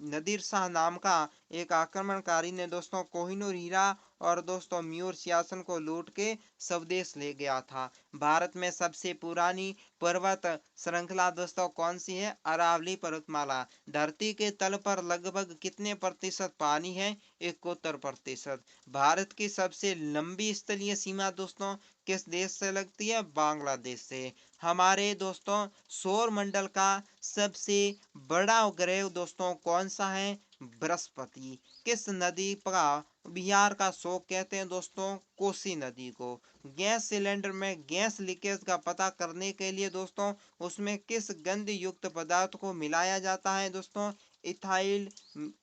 नदीर शाह नाम का एक आक्रमणकारी ने दोस्तों कोहिनूर हीरा और दोस्तों मयूर सिंहासन को लूट के स्वदेश ले गया था। भारत में सबसे पुरानी पर्वत श्रृंखला दोस्तों कौन सी है? अरावली पर्वतमाला। धरती के तल पर लगभग कितने प्रतिशत पानी है? 71%। भारत की सबसे लंबी स्थलीय सीमा दोस्तों किस देश से लगती है? बांग्लादेश से। हमारे दोस्तों सौर मंडल का सबसे बड़ा ग्रह दोस्तों कौन सा है? बृहस्पति। किस नदी का बिहार का शोक कहते हैं दोस्तों? कोसी नदी को। गैस सिलेंडर में गैस लीकेज का पता करने के लिए दोस्तों उसमें किस गंध युक्त पदार्थ को मिलाया जाता है दोस्तों? इथाइल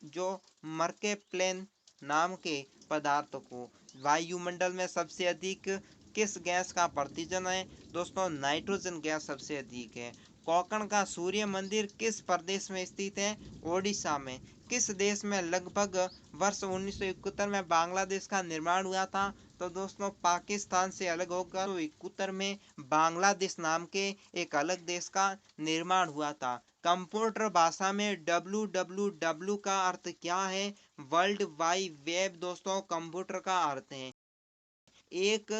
जो मर्केप्लेन नाम के पदार्थ को। वायुमंडल में सबसे अधिक किस गैस का प्रतिजन है दोस्तों? नाइट्रोजन गैस सबसे अधिक है। कोकण का सूर्य मंदिर किस प्रदेश में स्थित है? ओडिशा में। किस देश में लगभग वर्ष 1971 में बांग्लादेश का निर्माण हुआ था? तो दोस्तों पाकिस्तान से अलग होकर 1971 में बांग्लादेश नाम के एक अलग देश का निर्माण हुआ था। कंप्यूटर भाषा में www का अर्थ क्या है? वर्ल्ड वाइड वेब दोस्तों कंप्यूटर का अर्थ है। एक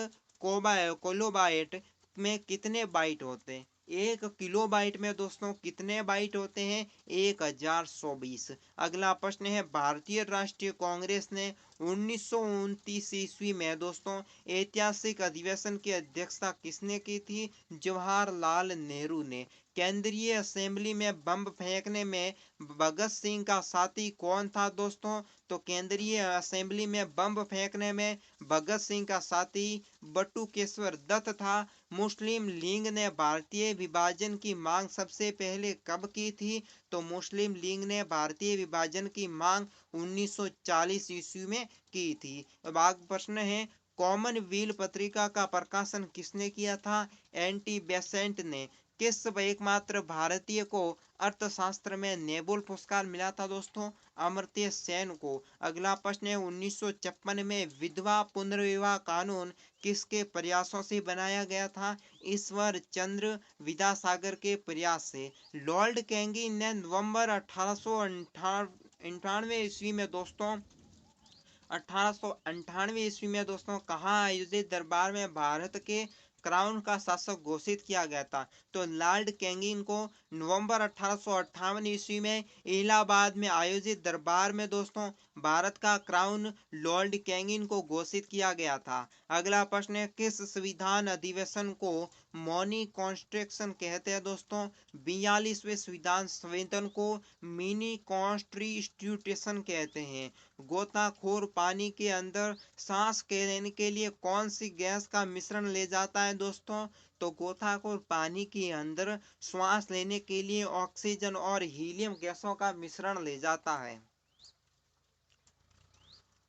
किलोबाइट में कितने बाइट होते हैं? 1 किलोबाइट में दोस्तों कितने बाइट होते हैं? 1024। अगला प्रश्न है, भारतीय राष्ट्रीय कांग्रेस ने 1929 ईस्वी में दोस्तों ऐतिहासिक अधिवेशन की अध्यक्षता किसने की थी? जवाहरलाल नेहरू ने। केंद्रीय असेंबली में बम फेंकने में भगत सिंह का साथी कौन था दोस्तों? तो केंद्रीय असेंबली में बम फेंकने में भगत सिंह का साथी बटुकेश्वर दत्त था। मुस्लिम लीग ने भारतीय विभाजन की मांग सबसे पहले कब की थी? तो मुस्लिम लीग ने भारतीय विभाजन की मांग 1940 ईस्वी में की थी। अब आगे प्रश्न है, कॉमनवेल्थ पत्रिका का प्रकाशन किसने किया था? एंटी बेसेंट ने। किस एकमात्र भारतीय को अर्थशास्त्र में नोबेल पुरस्कार मिला था दोस्तों? अमर्त्य सेन को। अगला प्रश्न है 1956 में विधवा पुनर्विवाह कानून किसके प्रयासों से बनाया गया था? ईश्वर चंद्र विद्यासागर के प्रयास से। लॉर्ड कैंगिन ने नवंबर 1898 ईस्वी में दोस्तों 1898 ईस्वी में दोस्तों कहाँ आयोजित दरबार में भारत के क्राउन का शासक घोषित किया गया था? तो लॉर्ड कैंगिन को नवंबर 1858 ईस्वी में इलाहाबाद में आयोजित दरबार में दोस्तों भारत का क्राउन लॉर्ड कैंगिन को घोषित किया गया था। अगला प्रश्न है किस संविधान अधिवेशन को मौनी कॉन्स्टिट्यूशन कहते हैं दोस्तों? 42वें संविधान संवेदन को मिनी कॉन्स्टिट्यूशन कहते हैं। गोताखोर पानी के अंदर सांस लेने के लिए कौन सी गैस का मिश्रण ले जाता है दोस्तों? तो गोताखोर पानी के अंदर श्वास लेने के लिए ऑक्सीजन और हीलियम गैसों का मिश्रण ले जाता है।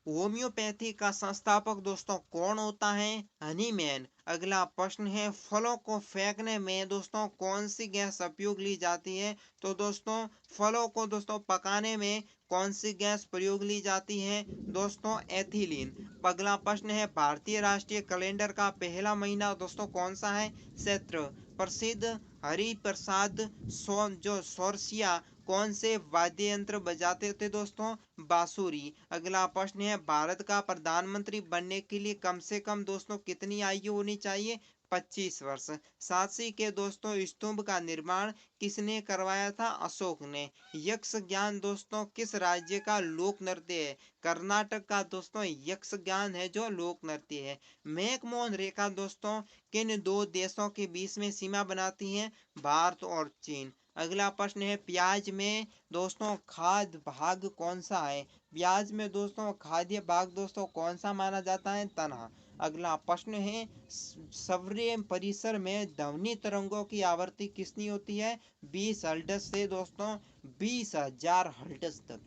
होम्योपैथी का संस्थापक दोस्तों कौन होता है? हनीमैन। अगला प्रश्न है फलों को फेंकने में दोस्तों कौन सी गैस उपयोग ली जाती है? तो दोस्तों फलों को दोस्तों पकाने में कौन सी गैस प्रयोग ली जाती है? दोस्तों एथिलीन। अगला प्रश्न है भारतीय राष्ट्रीय कैलेंडर का पहला महीना दोस्तों कौन सा है? चैत्र। प्रसिद्ध हरिप्रसाद जो सोरसिया कौन से वाद्य यंत्र बजाते थे दोस्तों? बांसुरी। अगला प्रश्न है भारत का प्रधानमंत्री बनने के लिए कम से कम दोस्तों कितनी आयु होनी चाहिए? 25 वर्ष। सांची के दोस्तों स्तूप का निर्माण किसने करवाया था? अशोक ने। यक्ष ज्ञान दोस्तों किस राज्य का लोक नृत्य है? कर्नाटक का दोस्तों यक्ष ज्ञान है जो लोक नृत्य है। मैकमोहन रेखा दोस्तों किन दो देशों के बीच में सीमा बनाती है? भारत और चीन। अगला प्रश्न है प्याज में दोस्तों खाद्य भाग कौन सा है? प्याज में दोस्तों खाद्य भाग दोस्तों कौन सा माना जाता है? तना। अगला प्रश्न है सौर्य परिसर में ध्वनि तरंगों की आवृत्ति कितनी होती है? 20 हर्ट्ज से दोस्तों 20,000 हर्ट्ज तक।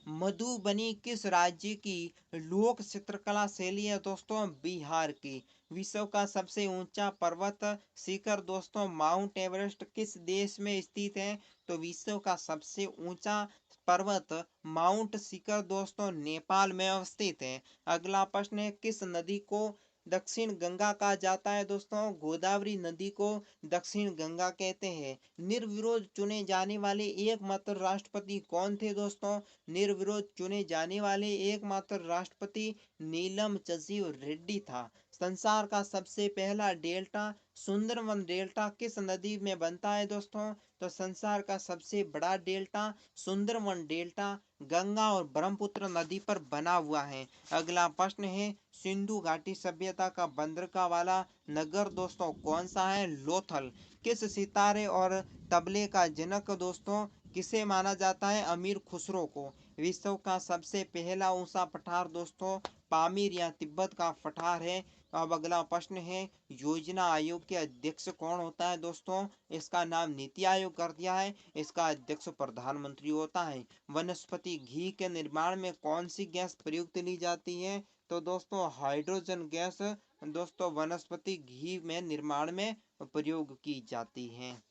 मधुबनी किस राज्य की लोक चित्रकला शैली है दोस्तों? बिहार की। विश्व का सबसे ऊंचा पर्वत शिखर दोस्तों माउंट एवरेस्ट किस देश में स्थित है? तो विश्व का सबसे ऊंचा पर्वत माउंट शिखर दोस्तों नेपाल में अवस्थित है। अगला प्रश्न है किस नदी को दक्षिण गंगा कहा जाता है दोस्तों? गोदावरी नदी को दक्षिण गंगा कहते हैं। निर्विरोध चुने जाने वाले एकमात्र राष्ट्रपति कौन थे दोस्तों? निर्विरोध चुने जाने वाले एकमात्र राष्ट्रपति नीलम संजीव रेड्डी था। संसार का सबसे पहला डेल्टा सुंदरवन डेल्टा किस नदी में बनता है दोस्तों? तो संसार का सबसे बड़ा डेल्टा सुंदरवन डेल्टा गंगा और ब्रह्मपुत्र नदी पर बना हुआ है। अगला प्रश्न है सिंधु घाटी सभ्यता का बंदरगाह वाला नगर दोस्तों कौन सा है? लोथल। किस सितारे और तबले का जनक दोस्तों किसे माना जाता है? अमीर खुसरो को। विश्व का सबसे पहला ऊंचा पठार दोस्तों पामीर या तिब्बत का पठार है। अब अगला प्रश्न है योजना आयोग के अध्यक्ष कौन होता है दोस्तों? इसका नाम नीति आयोग कर दिया है। इसका अध्यक्ष प्रधानमंत्री होता है। वनस्पति घी के निर्माण में कौन सी गैस प्रयुक्त ली जाती है? तो दोस्तों हाइड्रोजन गैस दोस्तों वनस्पति घी में निर्माण में प्रयोग की जाती है।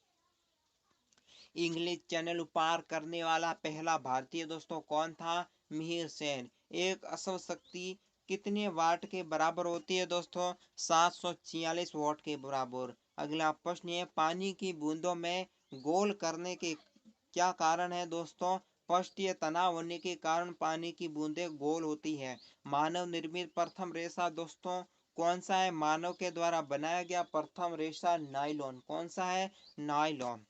इंग्लिश चैनल पार करने वाला पहला भारतीय दोस्तों कौन था? मिहिर सेन। एक अश्व शक्ति कितने वाट के बराबर होती है दोस्तों? 746 वाट के बराबर। अगला प्रश्न है पानी की बूंदों में गोल करने के क्या कारण है दोस्तों? पृष्ठीय तनाव होने के कारण पानी की बूंदें गोल होती है। मानव निर्मित प्रथम रेशा दोस्तों कौन सा है? मानव के द्वारा बनाया गया प्रथम रेशा नायलॉन। कौन सा है? नायलॉन।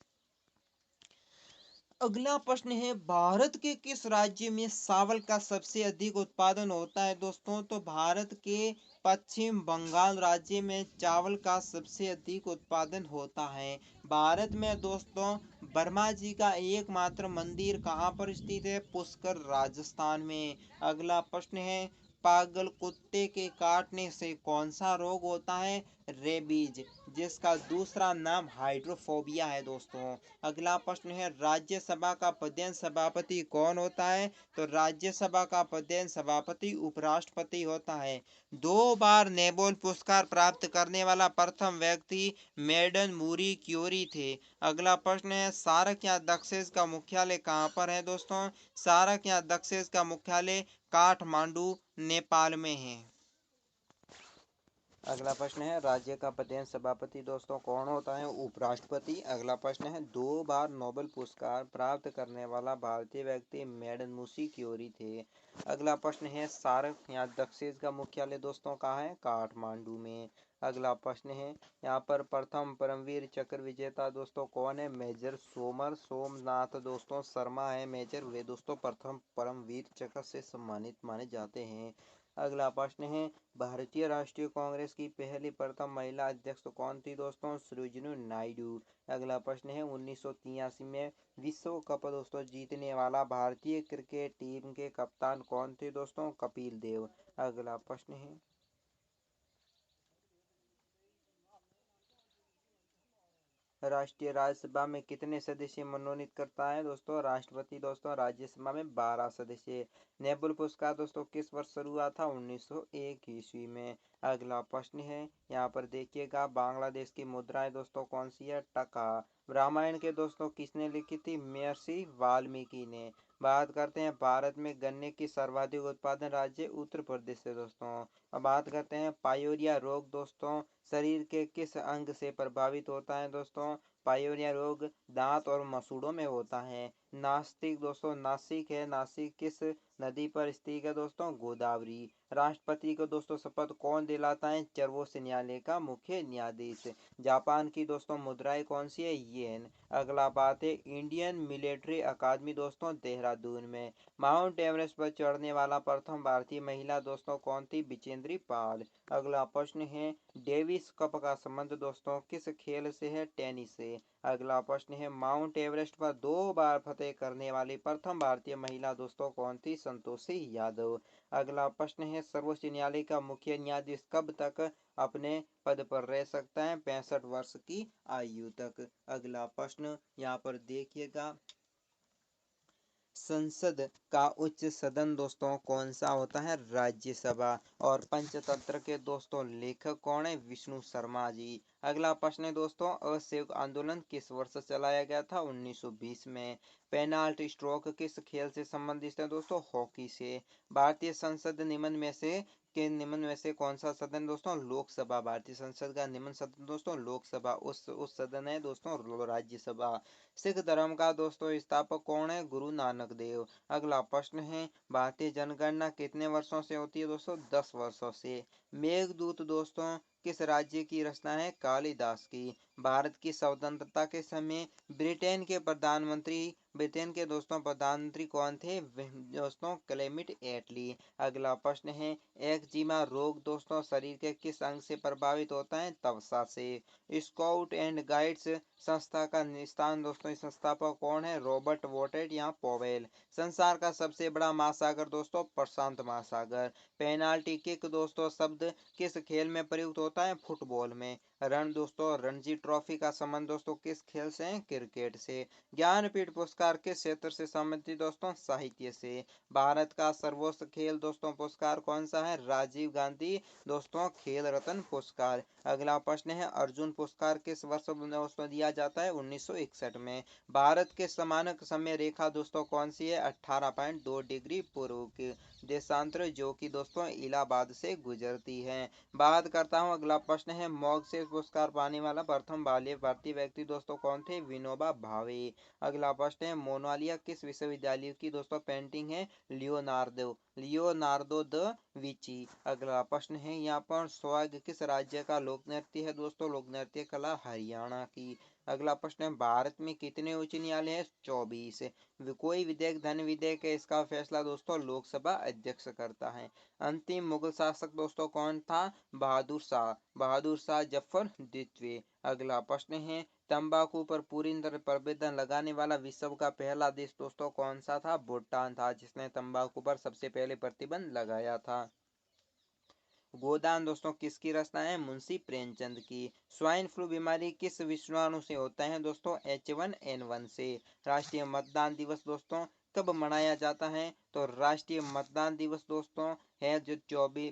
अगला प्रश्न है भारत के किस राज्य में चावल का सबसे अधिक उत्पादन होता है दोस्तों? तो भारत के पश्चिम बंगाल राज्य में चावल का सबसे अधिक उत्पादन होता है। भारत में दोस्तों वर्मा जी का एकमात्र मंदिर कहाँ पर स्थित है? पुष्कर राजस्थान में। अगला प्रश्न है पागल कुत्ते के काटने से कौन सा रोग होता है? रेबीज। जिसका दूसरा नाम हाइड्रोफोबिया है दोस्तों। अगला प्रश्न है राज्यसभा का पदेन सभापति कौन होता है? तो राज्यसभा का पदेन सभापति उपराष्ट्रपति होता है। 2 बार नोबेल पुरस्कार प्राप्त करने वाला प्रथम व्यक्ति मेडन मूरी क्यूरी थे। अगला प्रश्न है सार्क या दक्षिण का मुख्यालय कहाँ पर है दोस्तों? सार्क या दक्षिण का मुख्यालय काठमांडू नेपाल में है। अगला प्रश्न है राज्य का प्रधान सभापति दोस्तों कौन होता है? उपराष्ट्रपति। अगला प्रश्न है 2 बार नोबेल पुरस्कार प्राप्त करने वाला भारतीय व्यक्ति मेडन मूसी क्यूरी थे। अगला प्रश्न है सार्क या दक्षिण का मुख्यालय दोस्तों कहाँ है? काठमांडू में। अगला प्रश्न है यहाँ पर प्रथम परमवीर चक्र विजेता दोस्तों कौन है? मेजर सोमनाथ दोस्तों शर्मा है मेजर, वे दोस्तों प्रथम परमवीर चक्र से सम्मानित माने जाते हैं। अगला प्रश्न है भारतीय राष्ट्रीय कांग्रेस की पहली प्रथम महिला अध्यक्ष कौन थी दोस्तों? सरोजिनी नायडू। अगला प्रश्न है 1983 में विश्व कप दोस्तों जीतने वाला भारतीय क्रिकेट टीम के कप्तान कौन थे दोस्तों? कपिल देव। अगला प्रश्न है राष्ट्रीय राज्यसभा में कितने सदस्य मनोनीत करता है दोस्तों? राष्ट्रपति दोस्तों। राज्यसभा में 12 सदस्य। नोबेल पुरस्कार दोस्तों किस वर्ष शुरू हुआ था? 1901 ईस्वी में। अगला प्रश्न है यहाँ पर देखिएगा बांग्लादेश की मुद्राएं दोस्तों कौन सी है? टका। रामायण के दोस्तों किसने लिखी थी? महर्षि वाल्मीकि ने। बात करते हैं भारत में गन्ने की सर्वाधिक उत्पादन राज्य उत्तर प्रदेश से दोस्तों। अब बात करते हैं पायोरिया रोग दोस्तों शरीर के किस अंग से प्रभावित होता है दोस्तों? पायोरिया रोग दांत और मसूड़ों में होता है। नास्तिक दोस्तों नासिक है, नासिक किस नदी पर स्थित है दोस्तों? गोदावरी। राष्ट्रपति को दोस्तों शपथ कौन दिलाता है? सर्वोच्च न्यायालय का मुख्य न्यायाधीश। जापान की दोस्तों मुद्राएं कौन सी है? येन। अगला बात है इंडियन मिलिट्री अकादमी दोस्तों देहरादून में। माउंट एवरेस्ट पर चढ़ने वाला प्रथम भारतीय महिला दोस्तों कौन थी? बिजेंद्री पाल। अगला प्रश्न है डेविस कप का संबंध दोस्तों किस खेल से है? टेनिस से। अगला प्रश्न है माउंट एवरेस्ट पर 2 बार फतेह करने वाली प्रथम भारतीय महिला दोस्तों कौन थी? संतोषी यादव। अगला प्रश्न है सर्वोच्च न्यायालय का मुख्य न्यायाधीश कब तक अपने पद पर रह सकता है? 65 वर्ष की आयु तक। अगला प्रश्न यहाँ पर देखिएगा संसद का उच्च सदन दोस्तों कौन सा होता है? राज्यसभा। और पंचतंत्र के दोस्तों लेखक कौन है? विष्णु शर्मा जी। अगला प्रश्न है दोस्तों असहयोग आंदोलन किस वर्ष चलाया गया था? 1920 में। पेनाल्टी स्ट्रोक किस खेल से संबंधित है दोस्तों? हॉकी से। भारतीय संसद निम्न में से कौन सा सदन दोस्तों? लोकसभा। भारतीय संसद का निम्न सदन दोस्तों लोकसभा। उस सदन है दोस्तों राज्यसभा। सिख धर्म का दोस्तों स्थापक कौन है? गुरु नानक देव। अगला प्रश्न है भारतीय जनगणना कितने वर्षों से होती है दोस्तों? 10 वर्षों से। मेघदूत दोस्तों किस राज्य की रचना है? कालिदास की। भारत की स्वतंत्रता के समय ब्रिटेन के दोस्तों प्रधानमंत्री कौन थे? दोस्तों क्लेमिट एटली। अगला प्रश्न है एक्जिमा रोग दोस्तों शरीर के किस अंग से प्रभावित होता है? त्वचा से। स्काउट एंड गाइड्स संस्था का स्थान दोस्तों संस्थापक कौन है? रॉबर्ट वोटेट या पोवेल। संसार का सबसे बड़ा महासागर दोस्तों प्रशांत महासागर। पेनाल्टी किक दोस्तों शब्द किस खेल में प्रयुक्त होता है? फुटबॉल में। रण दोस्तों रणजी ट्रॉफी का संबंध दोस्तों किस खेल से है? क्रिकेट से। ज्ञानपीठ पुरस्कार किस क्षेत्र से संबंधित दोस्तों? साहित्य से। भारत का सर्वोच्च खेल दोस्तों पुरस्कार कौन सा है? राजीव गांधी दोस्तों खेल रत्न पुरस्कार। अगला प्रश्न है अर्जुन पुरस्कार किस वर्ष दोस्तों दिया जाता है? 1961 में। भारत के समानक समय रेखा दोस्तों कौन सी है? 18.2 डिग्री पूर्व की देशांतर जो कि दोस्तों इलाहाबाद से गुजरती है। बात करता हूँ अगला प्रश्न है मॉगसेस पुरस्कार पाने वाला प्रथम भारतीय व्यक्ति दोस्तों कौन थे? विनोबा भावे। अगला प्रश्न है मोनालिया किस विश्वविद्यालय की दोस्तों पेंटिंग है? Leonardo da Vinci. अगला प्रश्न है यहाँ पर स्वैग किस राज्य का लोक नृत्य है दोस्तों? लोक नृत्य कला हरियाणा की। अगला प्रश्न है भारत में कितने उच्च न्यायालय है? 24। कोई विधेयक धन विधेयक है इसका फैसला दोस्तों लोकसभा अध्यक्ष करता है। अंतिम मुगल शासक दोस्तों कौन था? बहादुर शाह जफर द्वितीय। अगला प्रश्न है तंबाकू पर पूरी तरह प्रतिबंध लगाने वाला विश्व का पहला देश दोस्तों कौन सा था? भूटान था जिसने तंबाकू पर सबसे पहले प्रतिबंध लगाया था। गोदान दोस्तों किसकी रचना है? मुंशी प्रेमचंद की। स्वाइन फ्लू बीमारी किस विषाणु से होता है दोस्तों? H1N1 से। राष्ट्रीय मतदान दिवस दोस्तों कब मनाया जाता है? तो राष्ट्रीय मतदान दिवस दोस्तों है जो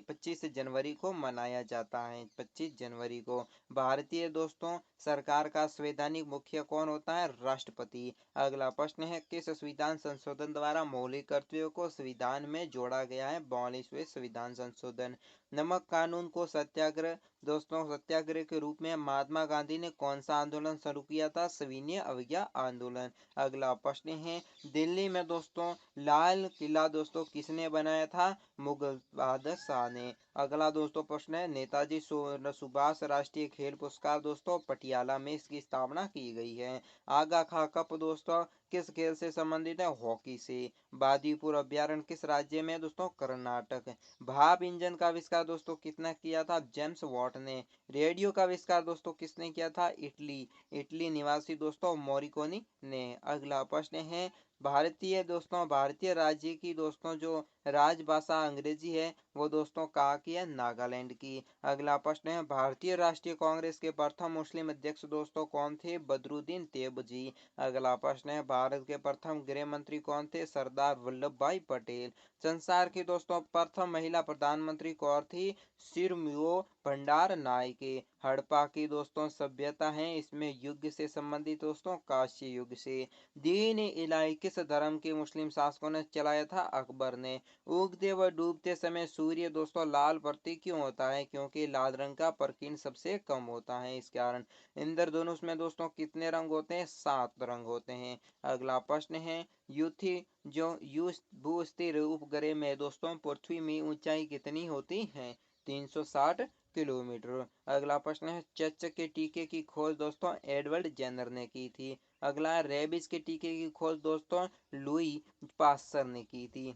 25 जनवरी को मनाया जाता है, 25 जनवरी को। भारतीय दोस्तों सरकार का संवैधानिक मुखिया कौन होता है? राष्ट्रपति। अगला प्रश्न है किस संविधान संशोधन द्वारा मौलिक कर्तव्यों को संविधान में जोड़ा गया है? 42वें संविधान संशोधन। नमक कानून को सत्याग्रह दोस्तों सत्याग्रह के रूप में महात्मा गांधी ने कौन सा आंदोलन शुरू किया था? सविनय अवज्ञा आंदोलन। अगला प्रश्न है दिल्ली में दोस्तों लाल किला दोस्तों किसने बनाया था? मुगल बहादुर शाह ने। अगला दोस्तों प्रश्न है नेताजी सुभाष राष्ट्रीय खेल पुरस्कार दोस्तों पटियाला में इसकी स्थापना की गई है। आगा खा कप दोस्तों किस खेल से संबंधित है? हॉकी से। बादीपुर अभ्यारण्य किस राज्य में है दोस्तों? कर्नाटक। भाप इंजन का आविष्कार दोस्तों किसने किया था? जेम्स वॉट ने। रेडियो का आविष्कार दोस्तों किसने किया था? इटली। इटली निवासी दोस्तों मोरिकोनी ने। अगला प्रश्न है भारतीय राज्य की दोस्तों जो राजभाषा अंग्रेजी है वो दोस्तों कहाँ की है? नागालैंड की। अगला प्रश्न है भारतीय राष्ट्रीय कांग्रेस के प्रथम मुस्लिम अध्यक्ष दोस्तों कौन थे? बदरुद्दीन तैयबजी। अगला प्रश्न है भारत के प्रथम गृह मंत्री कौन थे? सरदार वल्लभ भाई पटेल। संसार की दोस्तों प्रथम महिला प्रधानमंत्री कौन थी? सिरमियो भंडार नायके। हड़प्पा की दोस्तों सभ्यता है इसमें युग से संबंधित दोस्तों कांस्य युग से। दीन इलाही किस धर्म के मुस्लिम शासकों ने चलाया था? अकबर ने। उगते व डूबते समय सूर्य दोस्तों लाल प्रतीक क्यों होता है? क्योंकि लाल रंग का प्रकीर्णन सबसे कम होता है इस कारण। इंद्रधनुष में दोस्तों कितने रंग होते हैं? 7 रंग होते हैं। अगला प्रश्न है यूथी जो यू भू स्थिर उपग्रह में दोस्तों पृथ्वी में ऊंचाई कितनी होती है? 360 किलोमीटर। अगला प्रश्न है चच के टीके की खोज दोस्तों एडवर्ड जेनर ने की थी। अगला है रेबीज के टीके की खोज दोस्तों लुई पास्चर ने की थी।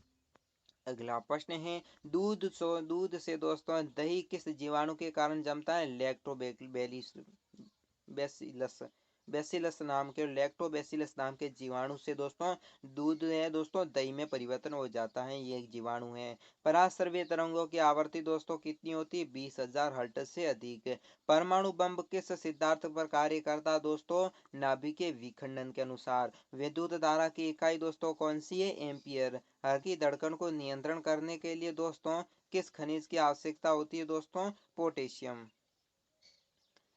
अगला प्रश्न है दूध से दोस्तों दही किस जीवाणु के कारण जमता है? लैक्टोबैसिलस बेसिलस बेसिलस नाम के लैक्टोबैसिलस नाम के जीवाणु से दोस्तों दूध है दोस्तों दही में परिवर्तन हो जाता है, ये एक जीवाणु है। पराश्रव्य तरंगों की आवृत्ति दोस्तों कितनी होती है? 20,000 हर्ट्ज से अधिक। परमाणु बम किस सिद्धांत पर कार्य करता दोस्तों? नाभिकीय विखंडन के अनुसार। विद्युत धारा की इकाई दोस्तों कौन सी है? एम्पियर। हर की धड़कन को नियंत्रण करने के लिए दोस्तों किस खनिज की आवश्यकता होती है दोस्तों? पोटेशियम।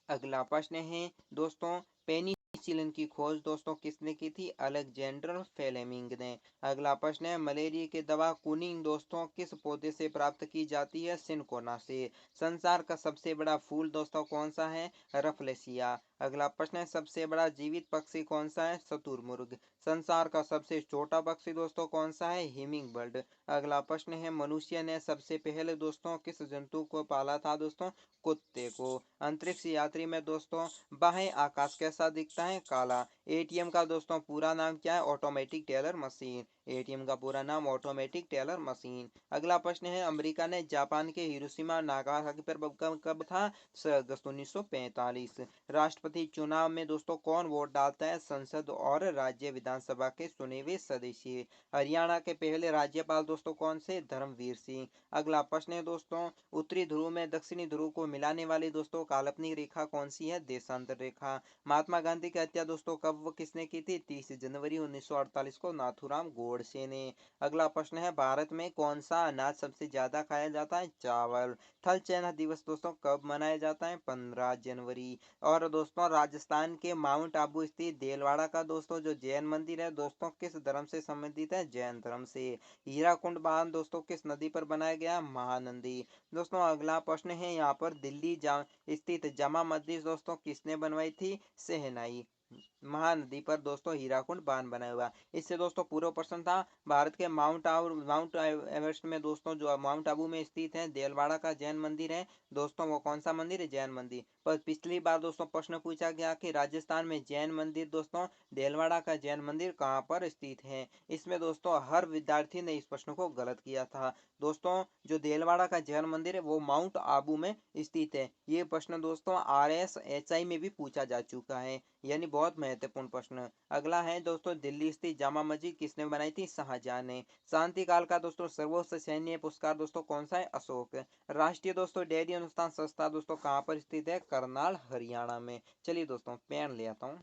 अगला प्रश्न है दोस्तों पेनिसिलिन की खोज दोस्तों किसने की थी? अलेक्जेंडर फ्लेमिंग ने। अगला प्रश्न है मलेरिया की दवा कुनिन दोस्तों किस पौधे से प्राप्त की जाती है? सिनकोना से। संसार का सबसे बड़ा फूल दोस्तों कौन सा है? रफलेसिया। अगला प्रश्न है सबसे बड़ा जीवित पक्षी कौन सा है? शुतुरमुर्ग। संसार का सबसे छोटा पक्षी दोस्तों कौन सा है? Humming bird. अगला प्रश्न है मनुष्य ने सबसे पहले दोस्तों किस जंतु को पाला था दोस्तों? कुत्ते को। अंतरिक्ष यात्री में दोस्तों बाह्य आकाश कैसा दिखता है? काला। एटीएम का दोस्तों पूरा नाम क्या है? Automatic teller machine. एटीएम का पूरा नाम ऑटोमेटिक टेलर मशीन। अगला प्रश्न है अमेरिका ने जापान के हिरोशिमा नागासाकी पर कब था? 6 अगस्त 1945। राष्ट्रपति चुनाव में दोस्तों कौन वोट डालता है? संसद और राज्य विधानसभा के चुने हुए सदस्य। हरियाणा के पहले राज्यपाल दोस्तों कौन से? धर्मवीर सिंह। अगला प्रश्न है दोस्तों उत्तरी ध्रुव में दक्षिणी ध्रुव को मिलाने वाली दोस्तों काल्पनिक रेखा कौन सी है? देशांतर रेखा। महात्मा गांधी की हत्या दोस्तों कब व किसने की थी? 30 जनवरी 1948 को नाथूराम गोडसे ने। अगला प्रश्न है भारत में कौन सा अनाज सबसे ज्यादा खाया जाता है? चावल। थल सेना दिवस दोस्तों कब मनाया जाता है? 15 जनवरी। और दोस्तों राजस्थान के माउंट आबू स्थित देलवाड़ा का दोस्तों जो जैन मंदिर है दोस्तों किस धर्म से संबंधित है? जैन धर्म से। हीराकुंड बांध दोस्तों किस नदी पर बनाया गया? महानंदी। दोस्तों अगला प्रश्न है यहाँ पर दिल्ली स्थित जामा मस्जिद दोस्तों किसने बनवाई थी? शहनाई। महानदी पर दोस्तों हीराकुंड बांध बनाया हुआ। इससे दोस्तों पूर्व प्रश्न था भारत के माउंट एवरेस्ट में दोस्तों जो माउंट आबू में स्थित है देलवाड़ा का जैन मंदिर है दोस्तों वो कौन सा मंदिर है? जैन मंदिर। पर पिछली बार दोस्तों प्रश्न पूछा गया कि राजस्थान में जैन मंदिर दोस्तों देलवाड़ा का जैन मंदिर कहाँ पर स्थित है? इसमें दोस्तों हर विद्यार्थी ने इस प्रश्न को गलत किया था। दोस्तों जो देलवाड़ा का जैन मंदिर है वो माउंट आबू में स्थित है। ये प्रश्न दोस्तों RSHI में भी पूछा जा चुका है, यानी बहुत महत्वपूर्ण प्रश्न। अगला है दोस्तों, दिल्ली स्थित जामा मस्जिद किसने बनाई थी? शाहजहां ने। शांति काल का दोस्तों सर्वोच्च सैन्य पुरस्कार दोस्तों कौन सा है? अशोक। राष्ट्रीय दोस्तों डेयरी अनुसंधान संस्था दोस्तों कहाँ पर स्थित है? करनाल हरियाणा में। चलिए दोस्तों पेन ले आता हूँ।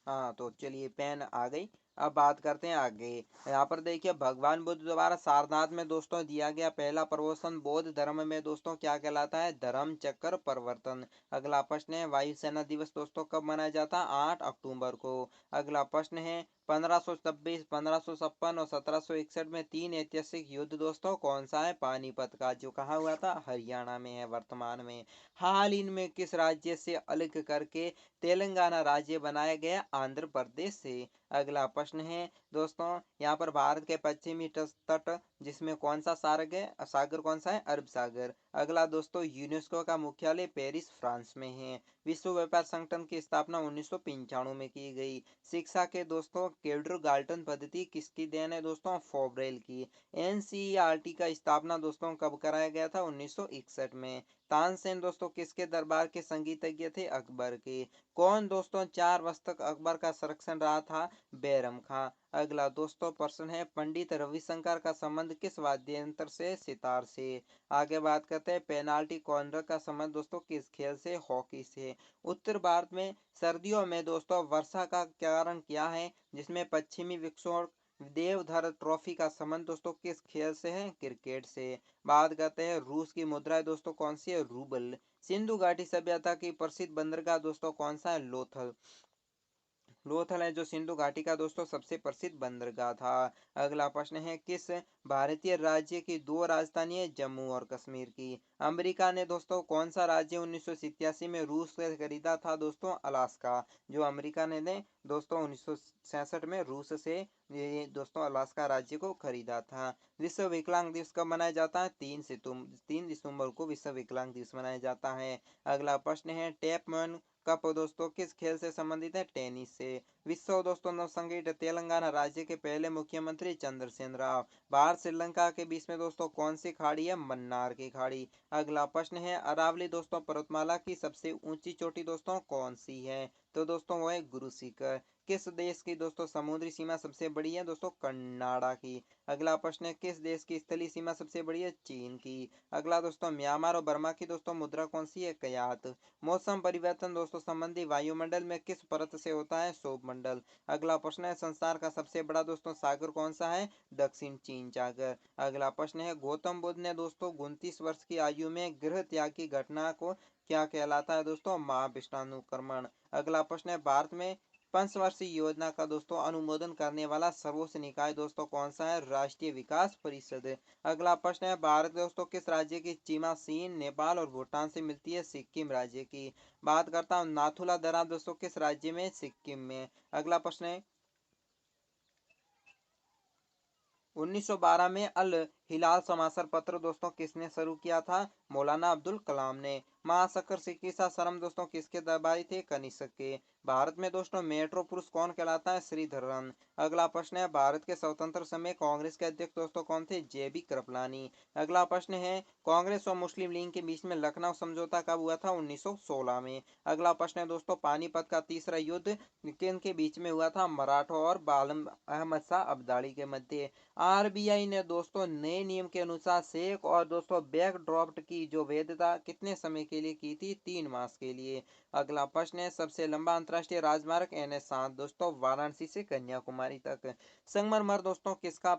हाँ तो चलिए पेन आ गई। अब बात करते हैं आगे। यहाँ पर देखिए, भगवान बुद्ध द्वारा सारनाथ में दोस्तों दिया गया पहला प्रवचन बौद्ध धर्म में दोस्तों क्या कहलाता है? धर्म चक्र प्रवर्तन। अगला प्रश्न है, वायुसेना दिवस दोस्तों कब मनाया जाता है? 8 अक्टूबर को। अगला प्रश्न है, 1526, 1556 और 1761 में तीन ऐतिहासिक युद्ध दोस्तों कौन सा है? पानीपत का, जो कहाँ हुआ था? हरियाणा में है वर्तमान में। हाल इनमें किस राज्य से अलग करके तेलंगाना राज्य बनाया गया? आंध्र प्रदेश से। अगला प्रश्न है दोस्तों, यहाँ पर भारत के पश्चिमी तट जिसमें कौन सा सागर है? सागर कौन सा है? अरब सागर। अगला दोस्तों, यूनेस्को का मुख्यालय पेरिस फ्रांस में है। विश्व व्यापार संगठन की स्थापना 1995 में की गई। शिक्षा के दोस्तों किंडरगार्टन पद्धति किसकी देन है दोस्तों? फोबरेल की। एनसीईआरटी का स्थापना दोस्तों कब कराया गया था? 1961 में। तानसेन दोस्तों किसके दरबार के संगीतज्ञ थे? अकबर के। कौन दोस्तों 4 वर्ष तक अकबर का संरक्षण रहा था? बैरम खां। अगला दोस्तों प्रश्न है, पंडित रविशंकर का संबंध किस वाद्य यंत्र से? सितार से। आगे बात करते हैं, पेनाल्टी कॉर्नर का संबंध दोस्तों किस खेल से? हॉकी से। उत्तर भारत में सर्दियों में दोस्तों वर्षा का कारण क्या है? जिसमें पश्चिमी विक्षोभ देवधर ट्रॉफी का संबंध दोस्तों किस खेल से है? क्रिकेट से। बात करते हैं, रूस की मुद्रा दोस्तों कौन सी है? रूबल। सिंधु घाटी सभ्यता की प्रसिद्ध बंदरगाह दोस्तों कौन सा है? लोथल। लोथल है जो सिंधु घाटी का दोस्तों सबसे प्रसिद्ध बंदरगाह था। अगला प्रश्न है, किस भारतीय राज्य की दो राजधानी है? जम्मू और कश्मीर की। अमेरिका ने दोस्तों कौन सा राज्य 1987 में रूस से खरीदा था? दोस्तों अलास्का। जो अमेरिका ने दोस्तों 1966 में रूस से ये दोस्तों अलास्का राज्य को खरीदा था। विश्व विकलांग दिवस कब मनाया जाता है? 3 दिसंबर को विश्व विकलांग दिवस मनाया जाता है। अगला प्रश्न है, टैपमैन कप दोस्तों किस खेल से संबंधित है? टेनिस से। विश्व दोस्तों नौसंगीत तेलंगाना राज्य के पहले मुख्यमंत्री चंद्रसेन राव। भारत श्रीलंका के बीच में दोस्तों कौन सी खाड़ी है? मन्नार की खाड़ी। अगला प्रश्न है, अरावली दोस्तों पर्वतमाला की सबसे ऊंची चोटी दोस्तों कौन सी है? तो दोस्तों वो है गुरु शिखर। किस देश की दोस्तों समुद्री सीमा सबसे बड़ी है? दोस्तों कनाडा की। अगला प्रश्न है, किस देश की स्थलीय सीमा सबसे बड़ी है? चीन की। अगला दोस्तों, म्यांमार और बर्मा की दोस्तों मुद्रा कौन सी है? कयात। मौसम परिवर्तन दोस्तों संबंधी वायुमंडल में किस परत से होता है? सौरमंडल। अगला प्रश्न है, संसार का सबसे बड़ा दोस्तों सागर कौन सा है? दक्षिण चीन सागर। अगला प्रश्न है, गौतम बुद्ध ने दोस्तों 29 वर्ष की आयु में गृह त्याग की घटना को क्या कहलाता है? दोस्तों महाविष्णानुक्रमण। अगला प्रश्न है, भारत में पंचवर्षीय योजना का दोस्तों अनुमोदन करने वाला सर्वोच्च निकाय दोस्तों कौन सा है? राष्ट्रीय विकास परिषद। अगला प्रश्न है, भारत दोस्तों किस राज्य की सीमा चीन, नेपाल और भूटान से मिलती है? सिक्किम राज्य की। बात करता हूँ नाथुला दर्रा दोस्तों किस राज्य में? सिक्किम में। अगला प्रश्न है, 1912 में अल हिलाल समाचार पत्र दोस्तों किसने शुरू किया था? मौलाना अब्दुल कलाम ने। महाशकर चिकित्सा शर्म दोस्तों किसके दरबारी थे? कनिष्क के। भारत में दोस्तों मेट्रो पुरुष कौन कहलाता है? श्रीधरन। अगला प्रश्न है, भारत के स्वतंत्र समय कांग्रेस के अध्यक्ष दोस्तों कौन थे? जेबी कृपलानी। अगला प्रश्न है, कांग्रेस और मुस्लिम लीग के बीच में लखनऊ समझौता कब हुआ था? 1916 में। अगला प्रश्न है दोस्तों, पानीपत का तीसरा युद्ध किन के बीच में हुआ था? मराठों और बालम अहमद शाह अब्दाली के मध्य। आरबीआई ने दोस्तों नए नियम के अनुसार चेक और दोस्तों बैकड्रॉफ्ट की जो वैधता कितने समय के लिए की थी? 3 मास के लिए। अगला प्रश्न है, सबसे लंबा अंतर्राष्ट्रीय राजमार्ग NH 7 दोस्तों वाराणसी से कन्याकुमारी तक। संगमरमर दोस्तों किसका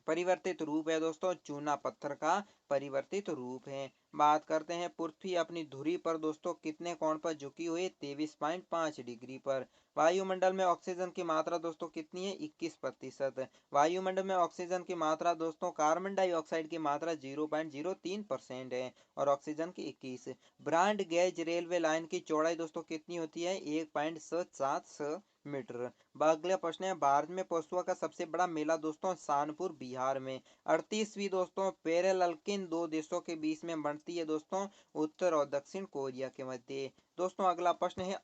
परिवर्तित रूप है? दोस्तों चूना पत्थर का परिवर्तित रूप है। बात करते हैं, पृथ्वी अपनी धुरी पर दोस्तों कितने कोण पर झुकी हुई? 23.5 डिग्री पर। वायुमंडल में ऑक्सीजन की मात्रा दोस्तों कितनी है? 21%। वायुमंडल में ऑक्सीजन की मात्रा दोस्तों, कार्बन डाइऑक्साइड की मात्रा 0.03% है और ऑक्सीजन की 21। ब्रॉड गेज रेलवे लाइन की चौड़ाई दोस्तों कितनी होती है? 1.776 मीटर। अगला प्रश्न है, भारत में पशुओं का सबसे बड़ा मेला दोस्तों कानपुर बिहार में। 38वीं दोस्तों पैरेलल किन दो देशों के बीच में बढ़ती है? दोस्तों उत्तर और दक्षिण कोरिया के मध्य। दोस्तों अगला प्रश्न है,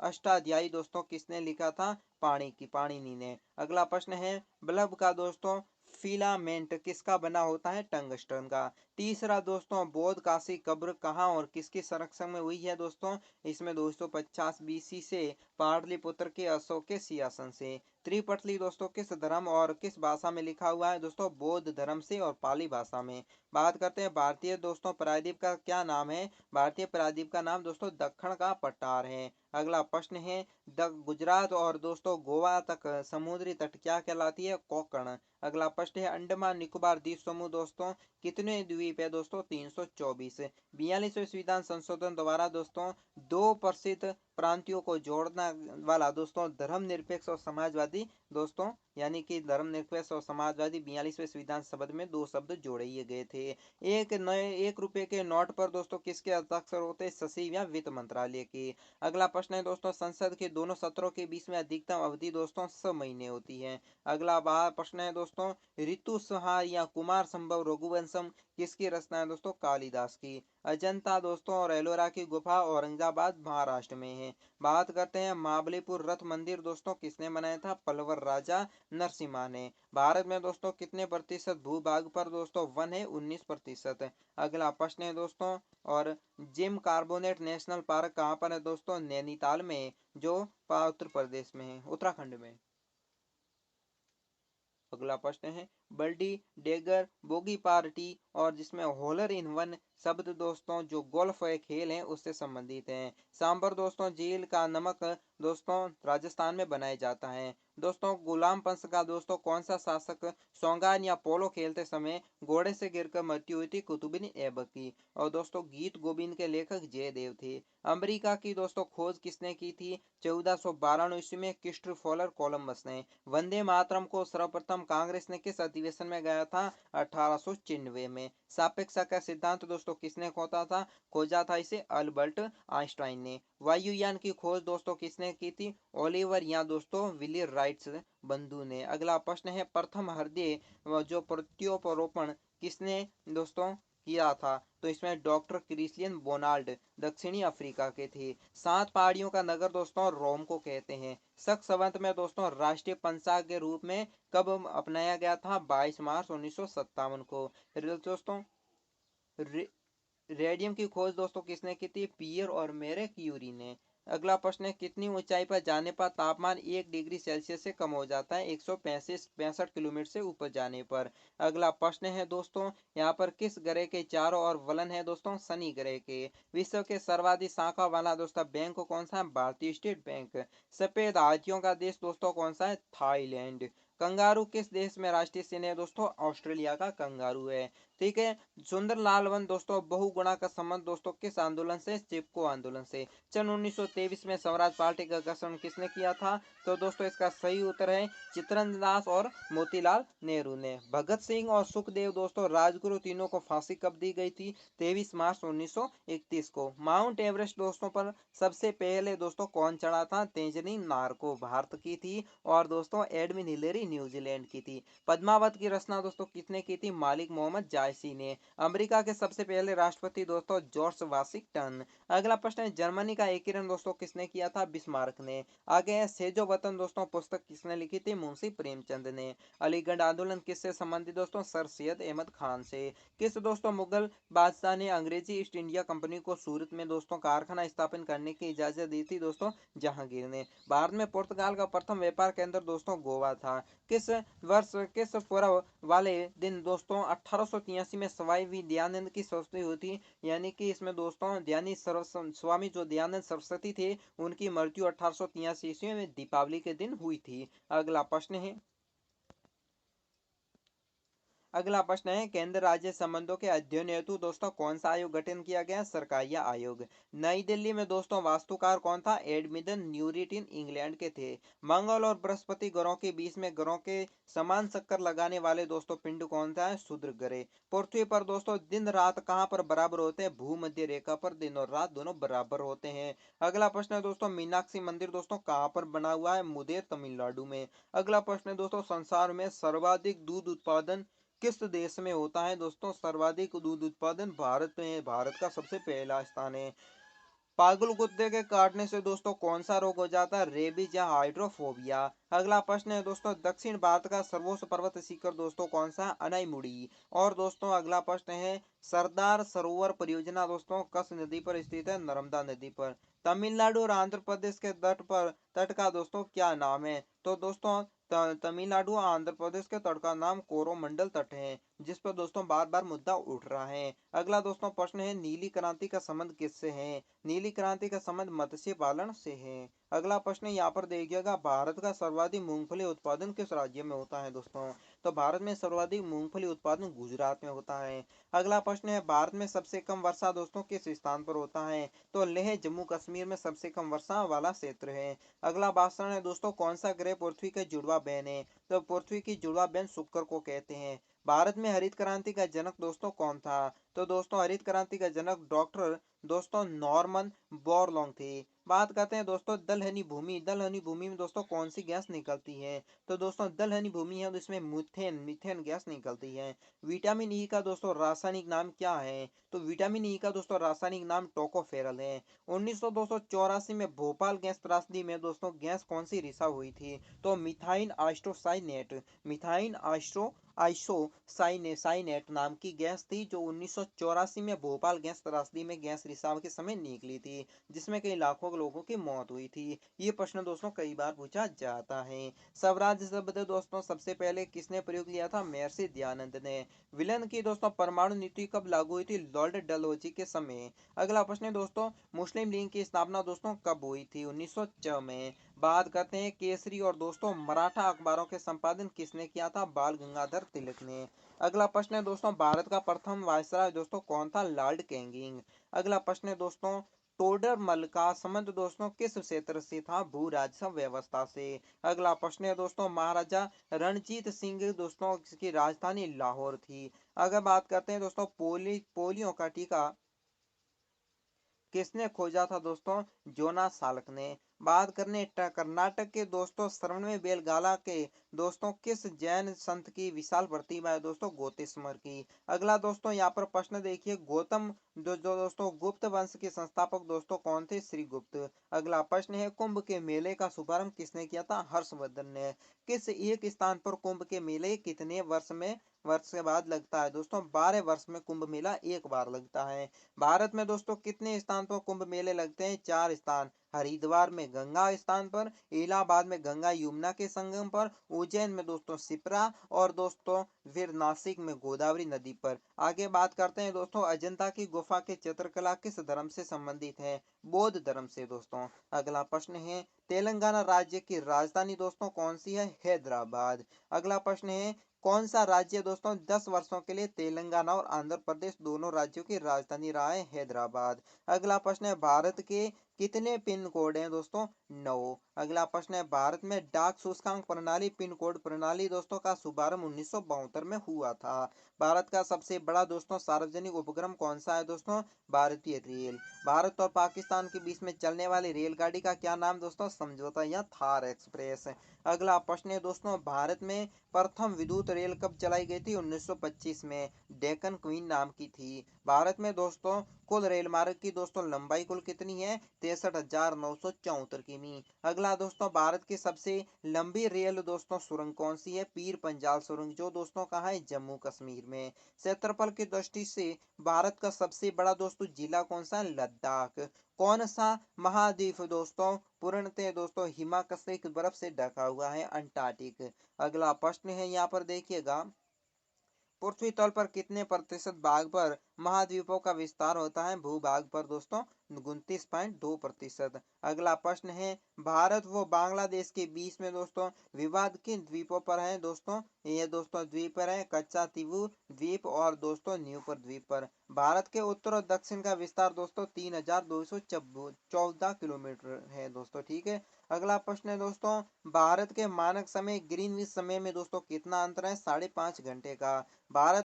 अष्टाध्यायी दोस्तों किसने लिखा था? पाणिनि ने। अगला प्रश्न है, बल्ब का दोस्तों फिलामेंट किसका बना होता है? टंगस्टन का। तीसरा दोस्तों, बौद्ध काशी कब्र कहाँ और किसके संरक्षण में हुई है दोस्तों? इसमें 250 बीसी से पाटलिपुत्र के अशोक के सिंहासन से। त्रिपटली दोस्तों किस धर्म और किस भाषा में लिखा हुआ है दोस्तों? बौद्ध धर्म से और पाली भाषा में। बात करते हैं भारतीय दोस्तों प्रायद्वीप का क्या नाम है? भारतीय प्रायद्वीप का नाम दोस्तों दक्षिण का पठार है। अगला प्रश्न है, गुजरात और दोस्तों गोवा तक समुद्री तट क्या कहलाती है? कोंकण। अगला प्रश्न है, अंडमान निकोबार द्वीप समूह दोस्तों कितने द्वीप है दोस्तों? 324। 42वें संविधान संशोधन द्वारा दोस्तों दो प्रसिद्ध प्रांतियों को जोड़ने वाला दोस्तों धर्मनिरपेक्ष और समाजवादी दोस्तों, यानी कि धर्मनिरपेक्ष और समाजवादी 42वें संविधान शब्द में दो शब्द जोड़े गए थे। एक नए 1 रुपए के नोट पर दोस्तों किसके हस्ताक्षर होते हैं? सचिव या वित्त मंत्रालय के। अगला प्रश्न है दोस्तों, संसद के दोनों सत्रों के बीच में अधिकतम अवधि दोस्तों 6 महीने होती है। अगला प्रश्न है दोस्तों, ऋतु संहार या कुमार संभव रघुवंशम किसकी रचना है दोस्तों? कालिदास की। अजंता दोस्तों और एलोरा की गुफा औरंगाबाद महाराष्ट्र में है। बात करते हैं महाबलीपुर रथ मंदिर दोस्तों किसने बनाया था? पल्लवर राजा नरसिम्हा ने। भारत में दोस्तों कितने प्रतिशत भूभाग पर दोस्तों वन है? 19%। अगला प्रश्न है दोस्तों, और जिम कार्बोनेट नेशनल पार्क कहाँ पर है दोस्तों? नैनीताल में, जो उत्तर प्रदेश में है, उत्तराखंड में। अगला प्रश्न है, बल्डी डेगर बोगी पार्टी और जिसमें होलर इन वन शब्द दोस्तों जो गोल्फ के खेल हैं उससे संबंधित हैं। सांबर दोस्तों झील का नमक दोस्तों राजस्थान में बनाया जाता है। दोस्तों गुलाम पंश का दोस्तों कौन सा शासक सोंगान या पोलो खेलते समय घोड़े से गिरकर मृत्यु हुई थी? कुतुबुद्दीन ऐबक की। और दोस्तों गीत गोविंद के लेखक जयदेव थे। अमेरिका की दोस्तों खोज किसने की थी? 1492 ईस्वी में क्रिस्टोफर कोलंबस ने। वंदे मातरम को सर्वप्रथम कांग्रेस ने किस अधिवेशन में गाया था? 1896 में। सापेक्षता का सिद्धांत दोस्तों किसने खोजा था इसे? अल्बर्ट आइंस्टाइन ने। वायुयान की खोज दोस्तों किसने की थी? ओलिवर या दोस्तों विली राइट्स बंधु ने। अगला प्रश्न है, प्रथम हृदय जो प्रत्यारोपण किसने दोस्तों किया था? तो इसमें डॉक्टर क्रिस्लियन बोनाल्ड दक्षिणी अफ्रीका के थे। 7 पहाड़ियों का नगर दोस्तों रोम को कहते हैं। सक्सवंत में दोस्तों राष्ट्रीय पंचांग के रूप में कब अपनाया गया था? 22 मार्च 1957 को। दोस्तों रे, रेडियम की खोज दोस्तों किसने की थी? पियर और मेरे क्यूरी ने। अगला प्रश्न है, कितनी ऊंचाई पर जाने पर तापमान 1 डिग्री सेल्सियस से कम हो जाता है? 165 किलोमीटर से ऊपर जाने पर। अगला प्रश्न है दोस्तों, यहाँ पर किस ग्रह के चारों ओर वलन है दोस्तों? शनि ग्रह के। विश्व के सर्वाधिक शाखा वाला दोस्तों बैंक कौन सा है? भारतीय स्टेट बैंक। सफेद हाथियों का देश दोस्तों कौन सा है? थाईलैंड। कंगारू किस देश में राष्ट्रीय चिन्ह है दोस्तों? ऑस्ट्रेलिया का कंगारू है। ठीक है। सुंदरलाल वन दोस्तों बहुगुणा का संबंध दोस्तों किस आंदोलन से? चिपको आंदोलन से। सन 1923 में स्वराज पार्टी का गठन किसने किया था? तो दोस्तों इसका सही उत्तर है चित्तरंजन दास और मोतीलाल नेहरू ने। भगत सिंह और सुखदेव दोस्तों राजगुरु तीनों को फांसी कब दी गई थी? 23 मार्च 1931 को। माउंट एवरेस्ट दोस्तों पर सबसे पहले दोस्तों कौन चढ़ा था? तेंजिनी नारको भारत की थी और दोस्तों एडविन हिलेरी न्यूजीलैंड की थी। पद्मावत की रचना दोस्तों किसने की थी? मालिक मोहम्मद जायसी ने। अमेरिका के सबसे पहले राष्ट्रपति दोस्तों जॉर्ज वाशिंगटन। अगला प्रश्न है, जर्मनी का एकीकरण दोस्तों किसने किया था? बिस्मार्क ने। आगे है, सेजो वतन दोस्तों पुस्तक किसने लिखी थी? मुंशी प्रेमचंद ने। अलीगढ़ आंदोलन किससे संबंधित दोस्तों? सर सैयद अहमद खान से। किस दोस्तों मुगल बादशाह ने अंग्रेजी ईस्ट इंडिया कंपनी को सूरत में दोस्तों कारखाना स्थापन करने की इजाजत दी थी दोस्तों? जहांगीर ने। भारत में पुर्तगाल का प्रथम व्यापार केंद्र दोस्तों गोवा था। किस वर्ष किस पूर्व वाले दिन दोस्तों 1883 में स्वामी दयानंद की सरस्वती हुई थी? यानी कि इसमें दोस्तों स्वामी जो दयानंद सरस्वती थे उनकी मृत्यु 1883 ईस्वी में दीपावली के दिन हुई थी। अगला प्रश्न है, केंद्र राज्य संबंधों के अध्ययन हेतु दोस्तों कौन सा आयोग गठन किया गया? सरकारिया आयोग। नई दिल्ली में दोस्तों वास्तुकार कौन था? एडमिन न्यूरिटिन इंग्लैंड के थे। मंगल और बृहस्पति ग्रहों के बीच में ग्रहों के समान चक्कर लगाने वाले दोस्तों पिंड कौन सा है? क्षुद्र ग्रह। पृथ्वी पर दोस्तों दिन रात कहाँ पर बराबर होते हैं? भूमध्य रेखा पर दिन और रात दोनों बराबर होते हैं। अगला प्रश्न है दोस्तों, मीनाक्षी मंदिर दोस्तों कहाँ पर बना हुआ है? मुदेर तमिलनाडु में। अगला प्रश्न है दोस्तों, संसार में सर्वाधिक दूध उत्पादन किस देश में होता है? दोस्तों सर्वाधिक दूध उत्पादन भारत में है। भारत का सबसे पहला स्थान है। पागल कुत्ते के काटने से दोस्तों कौन सा रोग हो जाता है? रेबीज या हाइड्रोफोबिया। अगला प्रश्न है दोस्तों, दक्षिण भारत का सर्वोच्च पर्वत शिखर दोस्तों कौन सा? अनाईमुड़ी। और दोस्तों अगला प्रश्न है, सरदार सरोवर परियोजना दोस्तों किस नदी पर स्थित है? नर्मदा नदी पर। तमिलनाडु और आंध्र प्रदेश के तट का दोस्तों क्या नाम है? तो दोस्तों तमिलनाडु और आंध्र प्रदेश के तट का नाम कोरोमंडल तट है, जिस पर दोस्तों बार बार मुद्दा उठ रहा है। अगला दोस्तों प्रश्न है, नीली क्रांति का संबंध किससे है? नीली क्रांति का संबंध मत्स्य पालन से है। अगला प्रश्न यहाँ पर देखिएगा, भारत का सर्वाधिक मूंगफली उत्पादन किस राज्य में होता है दोस्तों? तो भारत में सर्वाधिक मूंगफली उत्पादन गुजरात में होता है। अगला प्रश्न है, भारत में सबसे कम वर्षा दोस्तों किस स्थान पर होता है? तो लेह जम्मू कश्मीर में सबसे कम वर्षा वाला क्षेत्र है। अगला प्रश्न है दोस्तों, कौन सा ग्रह पृथ्वी के जुड़वा बहन है? तो पृथ्वी की जुड़वा बहन शुक्र को कहते हैं। भारत में हरित क्रांति का जनक दोस्तों कौन था? तो दोस्तों हरित क्रांति का जनक डॉक्टर दोस्तों नॉर्मन बोरलॉन्ग थे। बात करते हैं दोस्तों दलहनी भूमि। दलहनी भूमि में दोस्तों कौन सी गैस निकलती है? तो दोस्तों दलहनी भूमि है तो इसमें मीथेन मीथेन गैस निकलती है। विटामिन ई का दोस्तों रासायनिक नाम क्या है? तो विटामिन ई का दोस्तों रासायनिक नाम टोकोफेरल है। 1984 में भोपाल गैस त्रासदी में दोस्तों गैस कौन सी रिसाव हुई थी? तो मिथाइन आइसोसाइनेट। मिथाइन आइसोसाइनेट नाम की गैस थी, जो 1984 में भोपाल गैस त्रासदी में गैस रिसाव के समय निकली थी, जिसमें कई लाखों लोगों की मौत हुई थी। ये प्रश्न दोस्तों कई बार पूछा जाता है। स्वराज शब्द दोस्तों सबसे पहले किसने प्रयोग किया था? महर्षि दयानंद ने। विलन की दोस्तों परमाणु नीति कब लागू हुई थी? लॉर्ड डलहौजी के समय। अगला प्रश्न है दोस्तों, मुस्लिम लीग की स्थापना दोस्तों कब हुई थी? 1906 में। बात करते हैं केसरी और दोस्तों मराठा अखबारों के संपादन किसने किया था? बाल गंगाधर तिलक ने। अगला प्रश्न है दोस्तों, भारत का प्रथम वायसराय दोस्तों कौन था? Lord Canning. अगला प्रश्न है दोस्तों, टोडरमल का संबंध दोस्तों किस क्षेत्र से था? भू राजस्व व्यवस्था से। अगला प्रश्न है दोस्तों, महाराजा रणजीत सिंह दोस्तों की राजधानी लाहौर थी। अगर बात करते हैं दोस्तों पोलियो का टीका किसने खोजा था दोस्तों? जोनास साल्क ने। बात करने कर्नाटक के दोस्तों श्रवणबेल बेलगाला के दोस्तों किस जैन संत की विशाल प्रतिमा है दोस्तों? गोतेश्वर की। अगला दोस्तों यहाँ पर प्रश्न देखिए, गौतम जो दोस्तों गुप्त वंश के संस्थापक दोस्तों कौन थे? श्री गुप्त। अगला प्रश्न है, कुंभ के मेले का शुभारंभ किसने किया था? हर्षवर्धन ने। किस एक स्थान पर कुंभ के मेले कितने वर्ष के बाद लगता है दोस्तों? 12 वर्ष में कुंभ मेला एक बार लगता है। भारत में दोस्तों कितने स्थान पर कुंभ मेले लगते हैं? 4 स्थान। हरिद्वार में गंगा स्थान पर, इलाहाबाद में गंगा यमुना के संगम पर, उज्जैन में दोस्तों सिपरा, और दोस्तों फिर नासिक में गोदावरी नदी पर। आगे बात करते हैं दोस्तों, अजंता की गुफा के चित्रकला किस धर्म से संबंधित है? बौद्ध धर्म से दोस्तों। अगला प्रश्न है, तेलंगाना राज्य की राजधानी दोस्तों कौन सी है? हैदराबाद। अगला प्रश्न है, कौन सा राज्य दोस्तों 10 वर्षों के लिए तेलंगाना और आंध्र प्रदेश दोनों राज्यों की राजधानी रहा है? हैदराबाद। अगला प्रश्न है, भारत के कितने पिन कोड हैं दोस्तों? 9। अगला प्रश्न है, भारत में डाक सूचकांक प्रणाली पिन कोड प्रणाली दोस्तों का शुभारंभ 1972 में हुआ था। भारत का सबसे बड़ा दोस्तों सार्वजनिक उपक्रम कौन सा है दोस्तों? भारतीय रेल। भारत और पाकिस्तान के बीच में चलने वाली रेलगाड़ी का क्या नाम दोस्तों? समझौता या थार एक्सप्रेस। अगला प्रश्न है दोस्तों, भारत में प्रथम विद्युत रेल कब चलाई गई थी? 1925 में। डेक्कन क्वीन नाम की थी। भारत में दोस्तों कुल रेल मार्ग की दोस्तों लंबाई कुल कितनी है? 63,974 किमी। अगला दोस्तों, भारत की सबसे लंबी रेल दोस्तों सुरंग कौन सी है? पीर पंजाल सुरंग, जो दोस्तों कहाँ है? जम्मू कश्मीर में। क्षेत्रफल की दृष्टि से भारत का सबसे बड़ा दोस्तों जिला कौन सा है? लद्दाख। कौन सा महाद्वीप दोस्तों पूर्णतः दोस्तों हिमाकर्षक बर्फ से ढका हुआ है? अंटार्कटिक। अगला प्रश्न है यहाँ पर देखिएगा, पृथ्वी तल पर कितने प्रतिशत भाग पर महाद्वीपों का विस्तार होता है? भूभाग पर दोस्तों 29.2%। अगला प्रश्न है, भारत व बांग्लादेश के बीच में दोस्तों विवाद किन द्वीपों पर है दोस्तों? ये दोस्तों द्वीप पर है कच्चा तीवु द्वीप और दोस्तों न्यूपर द्वीप पर। भारत के उत्तर और दक्षिण का विस्तार दोस्तों 3,214 किलोमीटर है दोस्तों, ठीक है। अगला प्रश्न है दोस्तों, भारत के मानक समय ग्रीनविच समय में दोस्तों कितना अंतर है? 5.5 घंटे का। भारत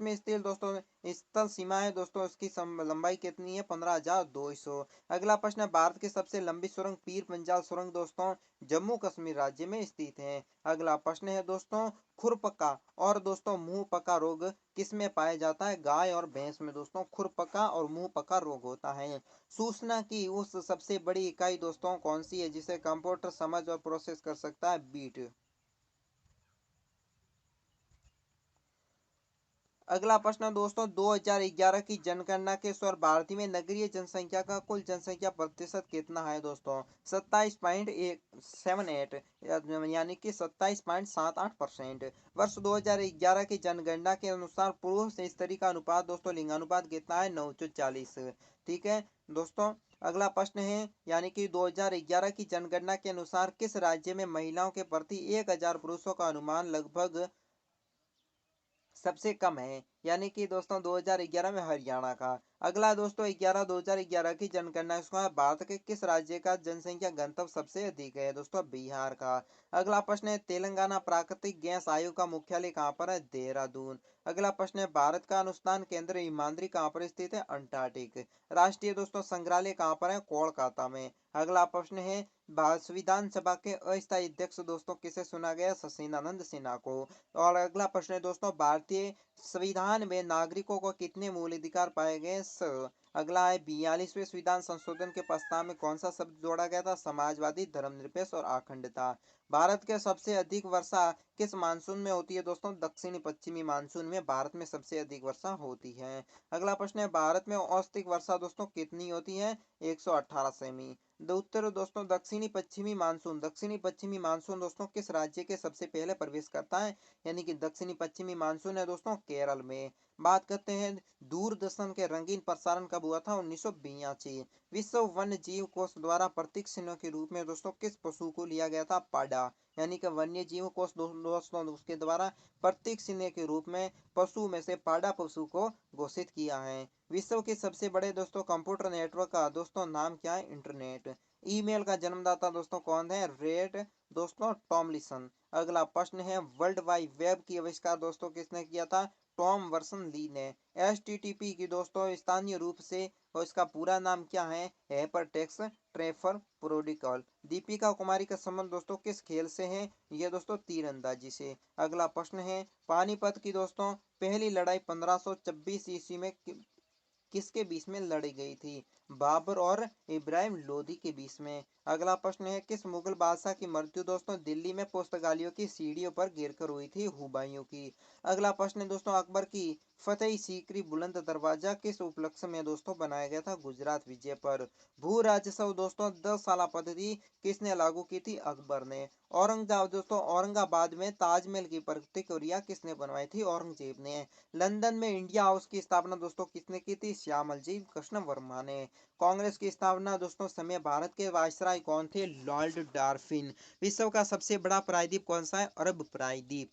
में स्थित दोस्तों स्थल सीमा है दोस्तों, उसकी लंबाई कितनी है? 15,200। अगला प्रश्न है, भारत की सबसे लंबी सुरंग पीर पंजाल सुरंग दोस्तों जम्मू कश्मीर राज्य में स्थित है। अगला प्रश्न है दोस्तों, खुरपका और दोस्तों मुंह पका रोग किस में पाया जाता है? गाय और भैंस में दोस्तों खुरपका और मुंह पका रोग होता है। सूचना की उस सबसे बड़ी इकाई दोस्तों कौन सी है जिसे कंप्यूटर समझ और प्रोसेस कर सकता है? बीट। अगला प्रश्न दोस्तों, 2011 की जनगणना के अनुसार भारत में नगरीय जनसंख्या का कुल जनसंख्या प्रतिशत कितना है दोस्तों? 27.78, यानी कि 27.78%। वर्ष 2011 की जनगणना के अनुसार पुरुष से स्त्री का अनुपात दोस्तों लिंगानुपात कितना है? 9:40। ठीक है दोस्तों। अगला प्रश्न है, यानी कि 2011 की जनगणना के अनुसार किस राज्य में महिलाओं के प्रति 1,000 पुरुषों का अनुमान लगभग सबसे कम है? यानी कि दोस्तों 2011 में हरियाणा का। अगला दोस्तों 2011 की जनगणना के अनुसार भारत के किस राज्य का जनसंख्या घनत्व सबसे अधिक है? दोस्तों बिहार का। अगला प्रश्न है, तेलंगाना प्राकृतिक गैस आयोग का मुख्यालय कहाँ पर है? देहरादून। अगला प्रश्न है, भारत का अनुसंधान केंद्र हिमाद्री कहाँ पर स्थित है? अंटार्कटिक। राष्ट्रीय दोस्तों संग्रहालय कहाँ पर है? कोलकाता में। अगला प्रश्न है, भारत विधानसभा के अस्थायी अध्यक्ष दोस्तों किसे चुना गया? सचिदानंद सिन्हा को। और अगला प्रश्न है दोस्तों, भारतीय संविधान में नागरिकों को कितने मूल अधिकार पाए गए? अगला है, 42वें संविधान संशोधन के प्रस्ताव में कौन सा शब्द जोड़ा गया था? समाजवादी, धर्मनिरपेक्ष और अखंडता। भारत के सबसे अधिक वर्षा किस मानसून में होती है दोस्तों? दक्षिणी पश्चिमी मानसून में भारत में सबसे अधिक वर्षा होती है। अगला प्रश्न है, भारत में औसतन वर्षा दोस्तों कितनी होती है? 118 सेमी। उत्तर दोस्तों, दक्षिणी पश्चिमी मानसून दोस्तों किस राज्य के सबसे पहले प्रवेश करता है? यानी कि दक्षिणी पश्चिमी मानसून है दोस्तों केरल में। बात करते हैं, दूरदर्शन के रंगीन प्रसारण कब हुआ था? 1982। विश्व वन्य जीव कोष द्वारा प्रतीक चिन्ह के रूप में दोस्तों किस पशु को लिया गया था? पाडा। यानी कि वन्य जीव कोष दोस्तों उसके द्वारा प्रतीक चिन्ह के रूप में पशु में से पाडा पशु को घोषित किया है। विश्व के सबसे बड़े दोस्तों कंप्यूटर नेटवर्क का दोस्तों नाम क्या है? इंटरनेट। ईमेल का जन्मदाता दोस्तों कौन है? रेड दोस्तों टॉमलिसन। अगला प्रश्न है, वर्ल्ड वाइड वेब की आविष्कार दोस्तों किसने किया था? टॉम वर्सन ली ने। HTTP की दोस्तों स्थानीय रूप से और इसका पूरा नाम क्या है? Hypertext transfer protocol. Deepika Kumari का संबंध दोस्तों किस खेल से है? ये दोस्तों तीरंदाजी से। अगला प्रश्न है, पानीपत की दोस्तों पहली लड़ाई 1526 ईस्वी में किसके बीच में लड़ी गई थी? बाबर और इब्राहिम लोदी के बीच में। अगला प्रश्न है, किस मुगल बादशाह की मृत्यु दोस्तों दिल्ली में पुर्तगालियों की सीढ़ियों पर गिरकर हुई थी? हुमायूं की। अगला प्रश्न है दोस्तों, अकबर की फतेह सीकरी बुलंद दरवाजा किस उपलक्ष्य में दोस्तों बनाया गया था? गुजरात विजय पर। भू राजस्व दोस्तों 10 साल पद्धति किसने लागू की थी? अकबर ने। औरंगाबाद में ताजमहल की प्रतिकृतियां किसने बनवाई थी? औरंगजेब ने। लंदन में इंडिया हाउस की स्थापना दोस्तों किसने की थी? श्यामलजी कृष्ण वर्मा ने। कांग्रेस की स्थापना दोस्तों समय भारत के वायसराय कौन थे? लॉर्ड डार्फिन। विश्व का सबसे बड़ा प्रायद्वीप कौन सा है? अरब प्रायद्वीप।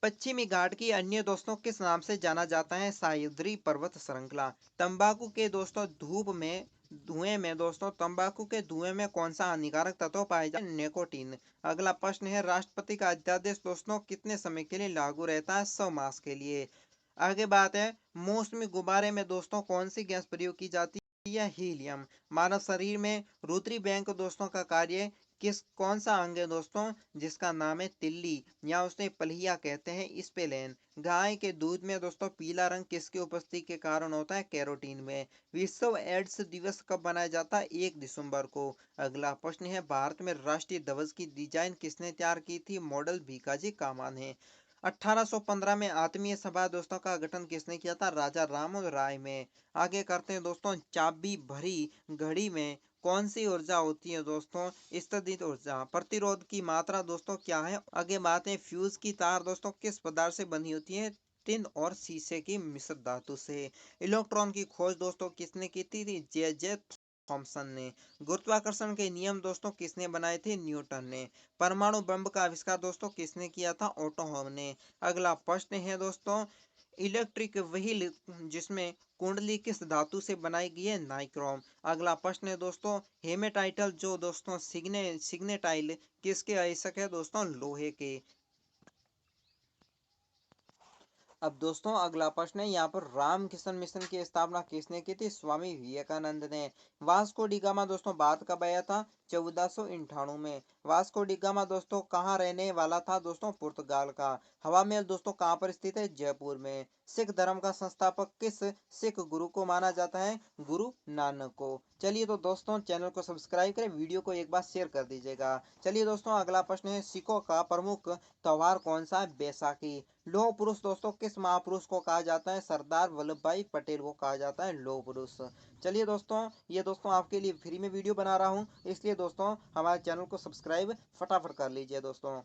पश्चिमी घाट की अन्य दोस्तों किस नाम से जाना जाता है? सह्याद्री पर्वत श्रृंखला। तंबाकू के दोस्तों धुएं में दोस्तों तंबाकू के धुएं में कौन सा हानिकारक तत्व पाया जाता है? निकोटीन। अगला प्रश्न है, राष्ट्रपति का अध्यादेश दोस्तों कितने समय के लिए लागू रहता है? 100 मास के लिए। आगे बात है, मौसमी गुब्बारे में दोस्तों कौन सी गैस प्रयोग की जाती है? हीलियम। मानव शरीर में रुधिर बैंक दोस्तों का कार्य किस कौन सा अंग है दोस्तों जिसका नाम है तिल्ली या उसे पलहिया कहते हैं? स्पेलेन। गाय के दूध में दोस्तों पीला रंग किसकी उपस्थिति के कारण होता है? कैरोटीन में। विश्व एड्स दिवस कब मनाया जाता है? 1 दिसंबर को। अगला प्रश्न है, भारत में राष्ट्रीय ध्वज की डिजाइन किसने तैयार की थी? मॉडल भीकाजी कामा ने। 1815 में आत्मीय सभा दोस्तों का गठन किसने किया था? राजा राममोहन राय में। आगे करते हैं दोस्तों, चाबी भरी घड़ी में कौन सी ऊर्जा होती है दोस्तों? स्थितिज ऊर्जा। प्रतिरोध की मात्रा दोस्तों क्या है? आगे बात है, फ्यूज की तार दोस्तों किस पदार्थ से बनी होती है? टिन और शीशे की मिश्र धातु से। इलेक्ट्रॉन की खोज दोस्तों किसने की थी? जे जे थॉमसन ने। गुरुत्वाकर्षण के नियम दोस्तों किसने बनाए थे? न्यूटन ने। परमाणु बम का आविष्कार दोस्तों किसने किया था? ओटो होम ने। अगला प्रश्न है दोस्तों, इलेक्ट्रिक व्हील जिसमें कुंडली किस धातु से बनाई गई है? नाइक्रोम। अगला प्रश्न है दोस्तों, हेमेटाइटल जो दोस्तों सिग्नेटाइल किसके आयसक है दोस्तों? लोहे के। अब दोस्तों अगला प्रश्न है यहाँ पर रामकृष्ण मिशन की स्थापना किसने की थी? स्वामी विवेकानंद ने। वास्को डी गामा दोस्तों भारत कब आया था? 1498 में। वास्को डी गामा दोस्तों कहाँ रहने वाला था? दोस्तों पुर्तगाल का। हवा महल दोस्तों कहाँ पर स्थित है? जयपुर में। सिख धर्म का संस्थापक किस सिख गुरु को माना जाता है? गुरु नानक को। चलिए तो दोस्तों चैनल को सब्सक्राइब करें, वीडियो को एक बार शेयर कर दीजिएगा। चलिए दोस्तों अगला प्रश्न है सिखों का प्रमुख त्योहार कौन सा है? बैसाखी। लौह पुरुष दोस्तों किस महापुरुष को कहा जाता है? सरदार वल्लभ भाई पटेल को कहा जाता है लौह पुरुष। चलिए दोस्तों ये दोस्तों आपके लिए फ्री में वीडियो बना रहा हूँ, इसलिए दोस्तों हमारे चैनल को सब्सक्राइब फटाफट कर लीजिए दोस्तों।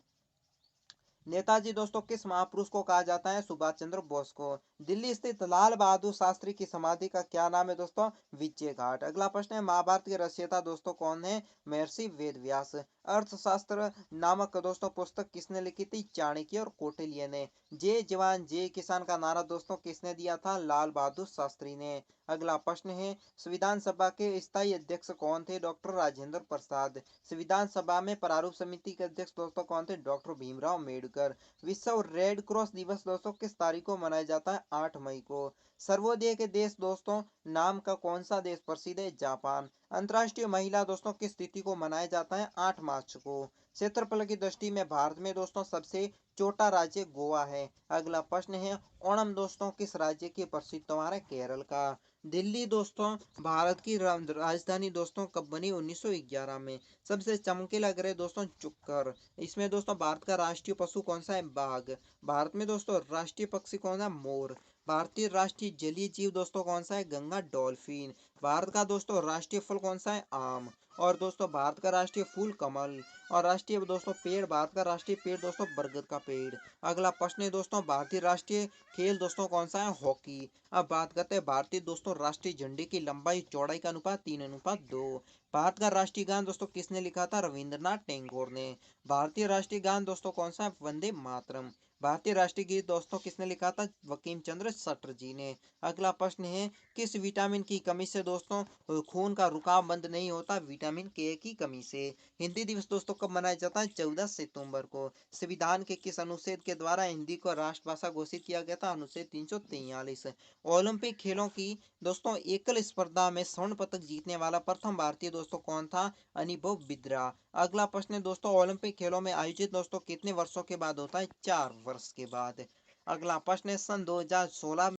नेताजी दोस्तों किस महापुरुष को कहा जाता है? सुभाष चंद्र बोस को। दिल्ली स्थित लाल बहादुर शास्त्री की समाधि का क्या नाम है दोस्तों? विजय घाट। अगला प्रश्न है महाभारत के रचयिता दोस्तों कौन है? महर्षि वेद व्यास। अर्थशास्त्र नामक दोस्तों पुस्तक किसने लिखी थी? चाणक्य और कौटिल्य ने। जय जवान जय किसान का नारा दोस्तों किसने दिया था? लाल बहादुर शास्त्री ने। अगला प्रश्न है संविधान सभा के स्थायी अध्यक्ष कौन थे? डॉक्टर राजेंद्र प्रसाद। संविधान सभा में प्रारूप समिति के अध्यक्ष दोस्तों कौन थे? डॉक्टर भीमराव अम्बेडकर। विश्व रेड क्रॉस दिवस दोस्तों किस तारीख को मनाया जाता है? 8 मई को। सर्वोदय के देश दोस्तों नाम का कौन सा देश प्रसिद्ध है? जापान। अंतर्राष्ट्रीय महिला दोस्तों किस तिथि को मनाया जाता है? 8 मार्च को। क्षेत्रफल की दृष्टि में भारत में दोस्तों सबसे छोटा राज्य गोवा है। अगला प्रश्न है ओणम दोस्तों किस राज्य की प्रसिद्ध त्योहार है? केरल का। दिल्ली दोस्तों भारत की राजधानी दोस्तों कब बनी? 1911 में। सबसे चमकीला ग्रह दोस्तों शुक्र। इसमें दोस्तों भारत का राष्ट्रीय पशु कौन सा है? बाघ। भारत में दोस्तों राष्ट्रीय पक्षी कौन सा है? मोर। भारतीय राष्ट्रीय जलीय जीव दोस्तों कौन सा है? गंगा डॉल्फिन। भारत का दोस्तों राष्ट्रीय फल कौन सा है? आम। और दोस्तों भारत का राष्ट्रीय फूल कमल। और राष्ट्रीय दोस्तों पेड़ भारत का राष्ट्रीय पेड़ दोस्तों बरगद का पेड़। अगला प्रश्न है दोस्तों भारतीय राष्ट्रीय खेल दोस्तों कौन सा है? हॉकी। अब बात करते हैं भारतीय दोस्तों राष्ट्रीय झंडे की लंबाई चौड़ाई का अनुपात 3:2। भारत का राष्ट्रीय गान दोस्तों किसने लिखा था? रविंद्रनाथ टैगोर ने। भारतीय राष्ट्रीय गान दोस्तों कौन सा है? वंदे मातरम। भारतीय राष्ट्रीय गीत दोस्तों किसने लिखा था? बंकिम चंद्र चटर्जी ने। अगला प्रश्न है किस विटामिन की कमी से दोस्तों खून का रुकाव बंद नहीं होता? विटामिन के की कमी से। हिंदी दिवस दोस्तों कब मनाया जाता है? 14 सितंबर को। संविधान के किस अनुच्छेद के द्वारा हिंदी को राष्ट्रभाषा घोषित किया गया था? अनुच्छेद 343। ओलंपिक खेलों की दोस्तों एकल स्पर्धा में स्वर्ण पदक जीतने वाला प्रथम भारतीय दोस्तों कौन था? अनुभव बिंद्रा। अगला प्रश्न है दोस्तों ओलंपिक खेलों में आयोजित दोस्तों कितने वर्षों के बाद होता है? 4 वर्ष के बाद। अगला प्रश्न है सन 2016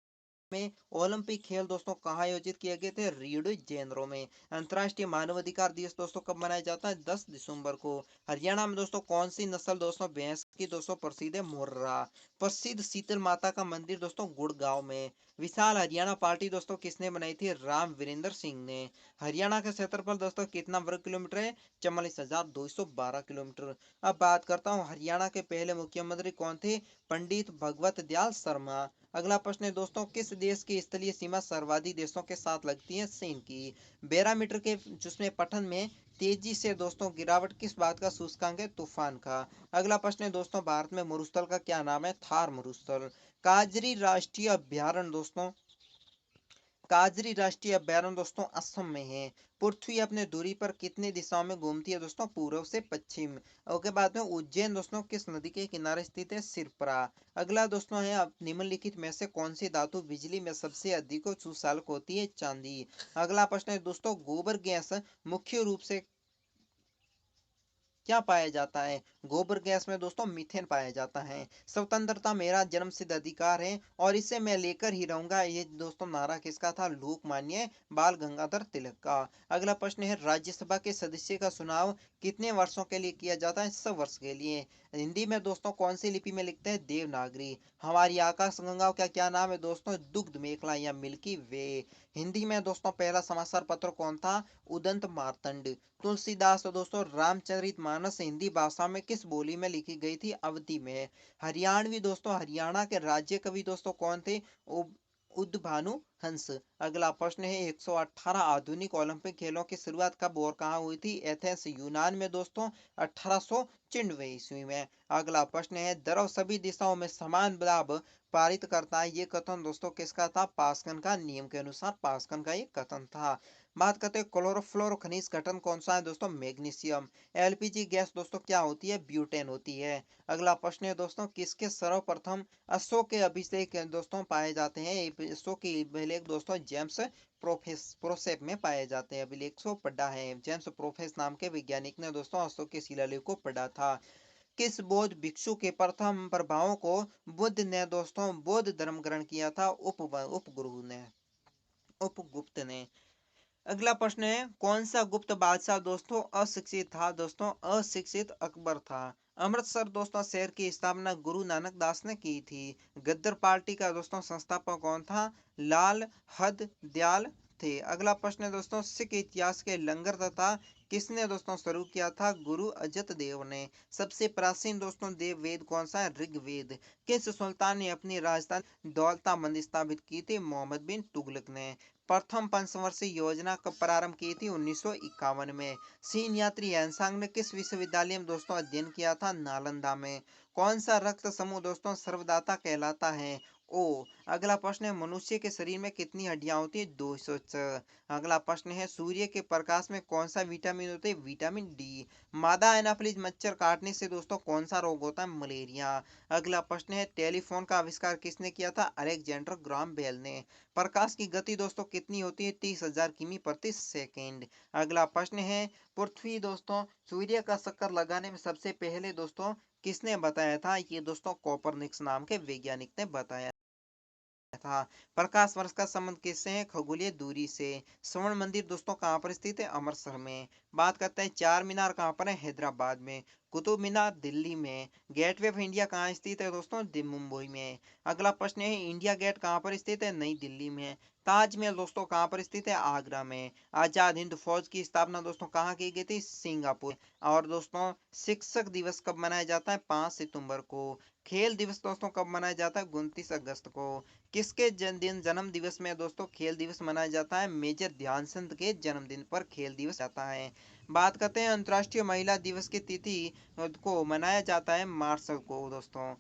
में ओलंपिक खेल दोस्तों कहाँ आयोजित किए गए थे? रियो डी जेनेरो में। अंतर्राष्ट्रीय मानवाधिकार दिवस दोस्तों कब मनाया जाता है? 10 दिसंबर को। हरियाणा में दोस्तों कौन सी नस्ल दोस्तों भैंस की दोस्तों प्रसिद्ध है? मुर्रा। प्रसिद्ध शीतल माता का मंदिर दोस्तों गुड़गांव में। विशाल हरियाणा पार्टी दोस्तों किसने बनाई थी? राम वीरेंद्र सिंह ने। हरियाणा का क्षेत्रफल दोस्तों कितना वर्ग किलोमीटर है? 44,212 किलोमीटर। अब बात करता हूँ हरियाणा के पहले मुख्यमंत्री कौन थे? पंडित भगवत दयाल शर्मा। अगला प्रश्न है दोस्तों किस देश की स्थलीय सीमा सर्वाधिक देशों के साथ लगती है? चीन की। बैरामीटर के जिसमें पठन में तेजी से दोस्तों गिरावट किस बात का सूचकांक है? तूफान का। अगला प्रश्न है दोस्तों भारत में मरुस्थल का क्या नाम है? थार मरुस्थल। काजरी राष्ट्रीय अभ्यारण्य दोस्तों काजरी राष्ट्रीय अभ्यारण्य दोस्तों असम में है। पृथ्वी अपने दूरी पर कितने दिशाओं में घूमती है दोस्तों? पूर्व से पश्चिम। उसके बाद में उज्जैन दोस्तों किस नदी के किनारे स्थित है? सिरपरा। अगला दोस्तों है अब निम्नलिखित में से कौन सी धातु बिजली में सबसे अधिक सुचालक होती है? चांदी। अगला प्रश्न है दोस्तों गोबर गैस मुख्य रूप से क्या पाया जाता है? गोबर गैस में दोस्तों मीथेन पाया जाता है। स्वतंत्रता मेरा जन्मसिद्ध अधिकार है और इसे मैं लेकर ही रहूंगा, ये दोस्तों नारा किसका था? लोकमान्य बाल गंगाधर तिलक का। अगला प्रश्न है राज्यसभा के सदस्य का चुनाव कितने वर्षों के लिए किया जाता है? 100 वर्ष के लिए। हिंदी में दोस्तों कौन सी लिपि में लिखते हैं? देवनागरी। हमारी आकाशगंगा का क्या नाम है दोस्तों? दुग्ध मेखला या मिल्की वे। हिंदी में दोस्तों पहला समाचार पत्र कौन था? उदंत मार्तंड। तुलसीदास दोस्तों रामचरितमानस हिंदी भाषा में किस बोली में लिखी गई थी? अवधी में। हरियाणवी दोस्तों हरियाणा के राज्य कवि दोस्तों कौन थे? उदभानु हंस। अगला प्रश्न है 118 आधुनिक ओलंपिक खेलों की शुरुआत कब और कहाँ हुई थी? एथेंस यूनान में दोस्तों 1896 ईस्वी में। अगला प्रश्न है द्रव सभी दिशाओं में समान दाब पारित करता है, ये कथन दोस्तों किसका था? पास्कल का नियम के अनुसार पास्कल का ये कथन था। बात करते हैं क्लोरोफ्लोरो खनिज घटक कौन सा है दोस्तों? मैग्नीशियम। एलपीजी गैस दोस्तों क्या होती है? ब्यूटेन होती है। अगला प्रश्न है दोस्तों किसके सर्वप्रथम अशोक के अभिषेक दोस्तों पाए जाते हैं? अशोक के अभिलेख दोस्तों जेम्स प्रोसेप में पाए जाते हैं। अभिलेख को पढ़ा है जेम्स प्रोफेस नाम के वैज्ञानिक ने दोस्तों अशोक के शिलालेख को पढ़ा था। किस बौद्ध भिक्षु के प्रथम प्रभावों को बुद्ध ने दोस्तों बौद्ध धर्म ग्रहण किया था? उपगुरु ने, उपगुप्त ने। अगला प्रश्न है कौन सा गुप्त बादशाह दोस्तों अशिक्षित था? दोस्तों अशिक्षित अकबर था। अमृतसर दोस्तों शहर की स्थापना गुरु नानक दास ने की थी। गद्दर पार्टी का दोस्तों संस्थापक कौन था? लाल हरदयाल थे। अगला प्रश्न है दोस्तों सिख इतिहास के लंगर तथा किसने दोस्तों शुरू किया था? गुरु अजत देव ने। सबसे प्राचीन दोस्तों देव वेद कौन सा है? ऋग्वेद। किस सुल्तान ने अपनी राजधानी दौलताबंद स्थापित की थी? मोहम्मद बिन तुगलक ने। प्रथम पंचवर्षीय योजना कब प्रारंभ की थी? 1951 में। चीन यात्री यांसांग ने किस विश्वविद्यालय में दोस्तों अध्ययन किया था? नालंदा में। कौन सा रक्त समूह दोस्तों सर्वदाता कहलाता है? ओ। अगला प्रश्न है मनुष्य के शरीर में कितनी हड्डियां होती है? 206। अगला प्रश्न है सूर्य के प्रकाश में कौन सा विटामिन होता है? Vitamin D. मादा एनाफिलीज मच्छर काटने से दोस्तों कौन सा रोग होता है? मलेरिया। अगला प्रश्न है टेलीफोन का आविष्कार किसने किया था? अलेक्जेंडर ग्राम बेल ने। प्रकाश की गति दोस्तों कितनी होती है? 30,000 किमी प्रति सेकेंड। अगला प्रश्न है पृथ्वी दोस्तों सूर्य का चक्कर लगाने में सबसे पहले दोस्तों किसने बताया था? ये दोस्तों कोपरनिकस नाम के वैज्ञानिक ने बताया था। प्रकाश वर्ष का संबंध किससे है? खगोलीय दूरी से। स्वर्ण मंदिर दोस्तों कहाँ पर स्थित है? अमृतसर में। बात करते हैं चार मीनार कहाँ पर है? हैदराबाद में। कुतुब मीनार दिल्ली में। गेटवे ऑफ इंडिया कहाँ स्थित है दोस्तों? मुंबई में। अगला प्रश्न है इंडिया गेट कहाँ पर स्थित है? नई दिल्ली में। ताजमहल दोस्तों कहाँ पर स्थित है? आगरा में। आजाद हिंद फौज की स्थापना दोस्तों कहाँ की गई थी? सिंगापुर। और दोस्तों शिक्षक दिवस कब मनाया जाता है? 5 सितंबर को। खेल दिवस दोस्तों कब मनाया जाता है? 29 अगस्त को। किसके जन्मदिन जन्म दिवस में दोस्तों खेल दिवस मनाया जाता है? मेजर ध्यानचंद के जन्मदिन पर खेल दिवस जाता है। बात करते हैं अंतर्राष्ट्रीय महिला दिवस की तिथि को मनाया जाता है मार्च को दोस्तों।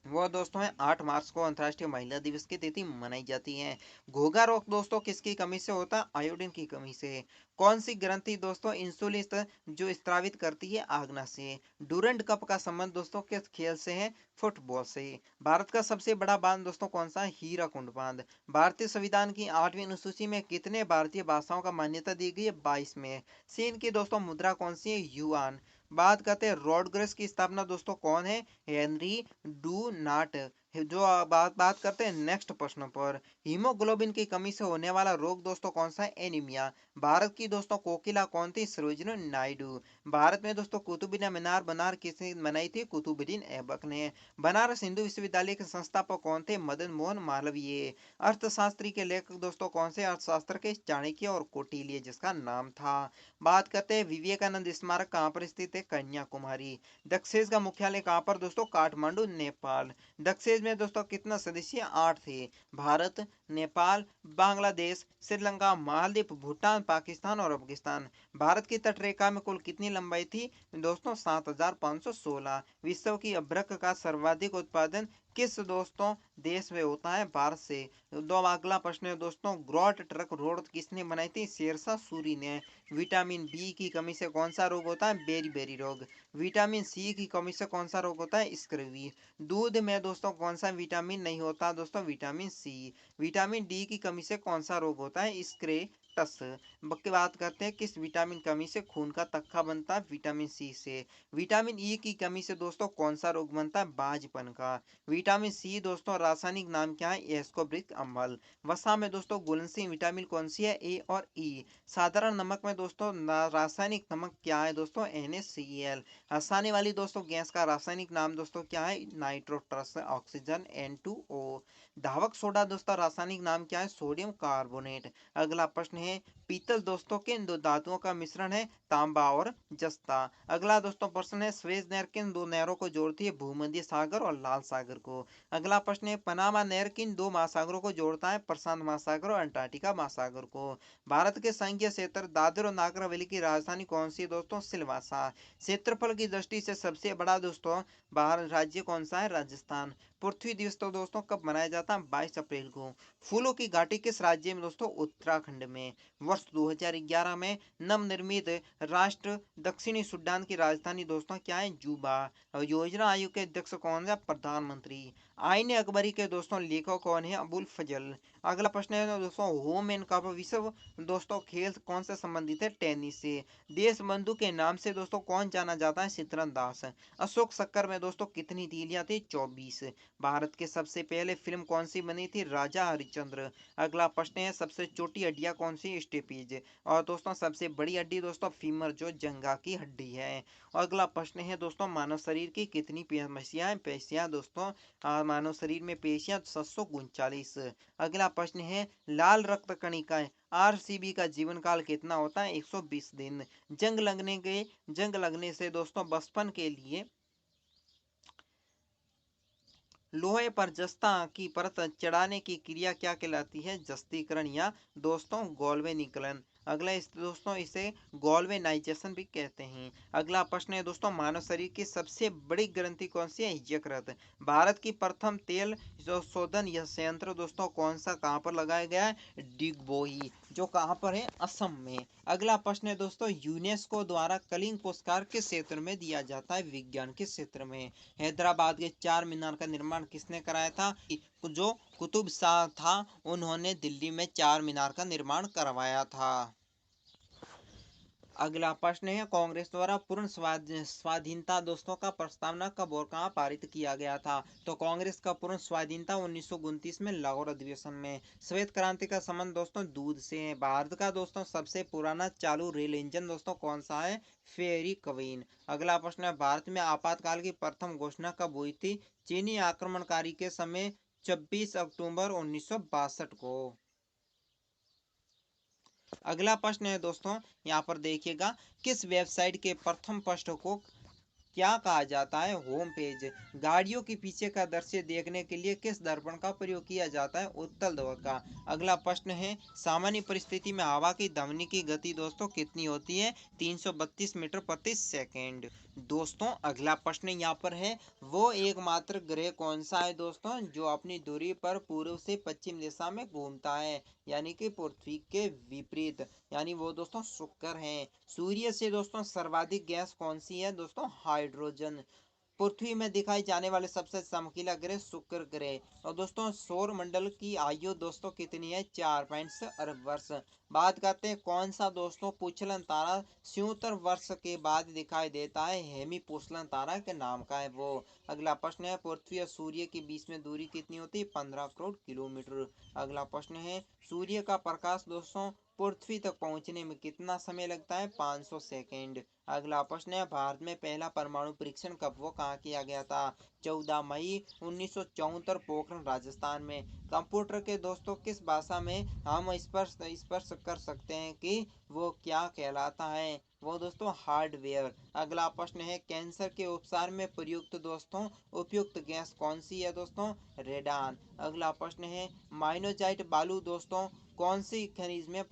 वो दोस्तों है 8 मार्च को अंतर्राष्ट्रीय महिला दिवस की तिथि मनाई जाती है। घोघा रोग दोस्तों किसकी कमी से होता है? आयोडीन की कमी से। कौन सी ग्रंथि दोस्तों इंसुलिन जो स्त्रावित करती है? आगना से। डूरंड कप का संबंध दोस्तों किस खेल से है? फुटबॉल से। भारत का सबसे बड़ा बांध दोस्तों कौन सा है? हीराकुंड बांध। भारतीय संविधान की 8वीं अनुसूची में कितने भारतीय भाषाओं का मान्यता दी गई है? 22 में। चीन की दोस्तों मुद्रा कौन सी है? युआन। बात करते हैं रोडग्रेस की स्थापना दोस्तों कौन है? Henry do not. जो बात करते हैं नेक्स्ट प्रश्न पर। हीमोग्लोबिन की कमी से होने वाला रोग दोस्तों कौन सा है? एनीमिया। भारत की दोस्तों कोकिला कौन थी? सरोजिनी नायडू। भारत में दोस्तों कुतुबुद्दीन मीनार बनार किसने बनाई थी? कुतुबुद्दीन ऐबक ने। बनारस हिंदू विश्वविद्यालय के संस्थापक कौन थे? मदन मोहन मालवीय। अर्थशास्त्री के लेखक दोस्तों कौन से? अर्थशास्त्र के चाणक्य और कौटिल्य जिसका नाम था। बात करते हैं विवेकानंद स्मारक कहाँ पर स्थित है? कन्याकुमारी। दक्षेस का मुख्यालय कहाँ पर दोस्तों? काठमांडू नेपाल। दक्षेस में दोस्तों कितना सदस्य? 8 थे। भारत, नेपाल, बांग्लादेश, श्रीलंका, मालदीव, भूटान, पाकिस्तान और अफगानिस्तान। भारत की तटरेखा में कुल कितनी लंबाई थी दोस्तों? 7,516। विश्व की अभ्रक का सर्वाधिक उत्पादन किस दोस्तों देश में होता है? भारत से। दो अगला प्रश्न है दोस्तों ग्रॉट ट्रक रोड किसने बनाई थी? शेरशाह सूरी ने। विटामिन बी की कमी से कौन सा रोग होता है? बेरी बेरी रोग। विटामिन सी की कमी से कौन सा रोग होता है? स्क्रवी। दूध में दोस्तों कौन सा विटामिन नहीं होता दोस्तों? Vitamin C. विटामिन डी की कमी से कौन सा रोग होता है? स्क्रेटस। की बात करते हैं किस विटामिन कमी से खून का तक्का बनता है? विटामिन सी से। विटामिन ई की कमी से दोस्तों कौन सा रोग बनता है? बाजपन का। विटामिन सी दोस्तों रासायनिक नाम क्या है? एस्कोर्बिक अम्ल। वसा में दोस्तों घुलनशील विटामिन कौन सी है? ए और ई। साधारण नमक में दोस्तों रासायनिक नमक क्या है दोस्तों? NaCl। हंसाने वाली दोस्तों गैस का रासायनिक नाम दोस्तों क्या है? नाइट्रोट्रस ऑक्सीजन N2O। धावक सोडा दोस्तों रासायनिक नाम क्या है? Sodium carbonate. अगला प्रश्न है पीतल दोस्तों के इन दो धातुओं का मिश्रण है तांबा और जस्ता। अगला दोस्तों प्रश्न है स्वेज नहर किन दो नहरों को जोड़ती है भूमध्य सागर और लाल सागर को। अगला प्रश्न है पनामा नहर किन दो महासागरों को जोड़ता है प्रशांत महासागर और अंटार्कटिका महासागर को। भारत के संघीय क्षेत्र दादर और नागर हवेली की राजधानी कौन सी है दोस्तों सिलवासा। क्षेत्रफल की दृष्टि से सबसे बड़ा दोस्तों बाहर राज्य कौन सा है राजस्थान। पृथ्वी दिवस तो दोस्तों कब मनाया जाता है 22 अप्रैल को। फूलों की घाटी किस राज्य में दोस्तों उत्तराखंड में। वर्ष 2011 में नवनिर्मित राष्ट्र दक्षिणी सूडान की राजधानी दोस्तों क्या है जूबा। योजना आयोग के अध्यक्ष कौन है प्रधानमंत्री। आईन अकबरी के दोस्तों लेखक कौन है अबुल फजल। अगला प्रश्न है दोस्तों होम एंड कप विश्व दोस्तों खेल कौन से संबंधित है टेनिस से। देश बंधु के नाम से दोस्तों कौन जाना जाता है चित्रण दास। अशोक चक्कर में दोस्तों कितनी तीलियां थी 24। भारत के सबसे पहले फिल्म कौन सी बनी थी राजा हरिश्चंद्र। अगला प्रश्न है सबसे छोटी हड्डियां कौन सी स्टेपीज। और दोस्तों सबसे बड़ी हड्डी दोस्तों फीमर जो जंघा की हड्डी है। अगला प्रश्न है दोस्तों मानव शरीर की कितनी पेशियां हैं पेशियां दोस्तों मानव शरीर में पेशियां 739। अगला प्रश्न है लाल रक्त कणिकाएं आरसीबी का जीवन काल कितना होता है 120 दिन। जंग लगने से दोस्तों बचपन के लिए लोहे पर जस्ता की परत चढ़ाने की क्रिया क्या कहलाती है जस्तीकरण या दोस्तों गोल्वेनिकलन। अगला दोस्तों इसे गोल्वेनाइजेशन भी कहते हैं। अगला प्रश्न है दोस्तों मानव शरीर की सबसे बड़ी ग्रंथि कौन सी है यकृत। भारत की प्रथम तेल शोधन संयंत्र दोस्तों कौन सा कहाँ पर लगाया गया है डिगबोई जो कहाँ पर है असम में। अगला प्रश्न है दोस्तों यूनेस्को द्वारा कलिंग पुरस्कार किस क्षेत्र में दिया जाता है विज्ञान के क्षेत्र में। हैदराबाद के चार मीनार का निर्माण किसने कराया था जो कुतुब शाह था उन्होंने दिल्ली में चार मीनार का निर्माण करवाया था। अगला प्रश्न है कांग्रेस द्वारा पूर्ण स्वाधीनता दोस्तों का प्रस्तावना कब और कहाँ पारित किया गया था। तो कांग्रेस का पूर्ण स्वाधीनता 1929 में लाहौर अधिवेशन में। श्वेत क्रांति का संबंध दोस्तों दूध से है। भारत का दोस्तों सबसे पुराना चालू रेल इंजन दोस्तों कौन सा है फेरी क्वीन। अगला प्रश्न है भारत में आपातकाल की प्रथम घोषणा कब हुई थी चीनी आक्रमणकारी के समय 26 अक्टूबर 1962 को। अगला प्रश्न है दोस्तों यहाँ पर देखिएगा किस वेबसाइट के प्रथम पृष्ठ को क्या कहा जाता है होम पेज। गाड़ियों के पीछे का दृश्य देखने के लिए किस दर्पण का प्रयोग किया जाता है उत्तल दर्पण का। अगला प्रश्न है सामान्य परिस्थिति में हवा की धमनी की गति दोस्तों कितनी होती है 332 मीटर प्रति सेकेंड। दोस्तों अगला प्रश्न यहाँ पर है वो एकमात्र ग्रह कौन सा है दोस्तों जो अपनी दूरी पर पूर्व से पश्चिम दिशा में घूमता है यानी कि पृथ्वी के विपरीत यानी वो दोस्तों शुक्र है। सूर्य से दोस्तों सर्वाधिक गैस कौन सी है दोस्तों हाइड्रोजन। पृथ्वी में दिखाई जाने वाले सबसे चमकीला ग्रह शुक्र ग्रह। और दोस्तों सौर मंडल की आयु दोस्तों कितनी है 4.6 अरब वर्ष। बात करते हैं कौन सा दोस्तों पूछलन तारा 77 वर्ष के बाद दिखाई देता है हेमी पूछलन तारा के नाम का है वो। अगला प्रश्न है पृथ्वी और सूर्य के बीच में दूरी कितनी होती है 15 करोड़ किलोमीटर। अगला प्रश्न है सूर्य का प्रकाश दोस्तों पृथ्वी तक पहुंचने में कितना समय लगता है 500 सेकेंड। अगला प्रश्न है भारत में पहला परमाणु परीक्षण कब वो कहाँ किया गया था 14 मई 1974 पोखरण राजस्थान में। कंप्यूटर के दोस्तों किस भाषा में हम स्पर्श कर सकते हैं कि वो क्या कहलाता है वो दोस्तों हार्डवेयर। अगला प्रश्न है कैंसर के उपचार में प्रयुक्त दोस्तों उपयुक्त गैस कौन सी है दोस्तों रेडान। अगला प्रश्न है माइनोजाइट बालू दोस्तों कौन सी खनिज में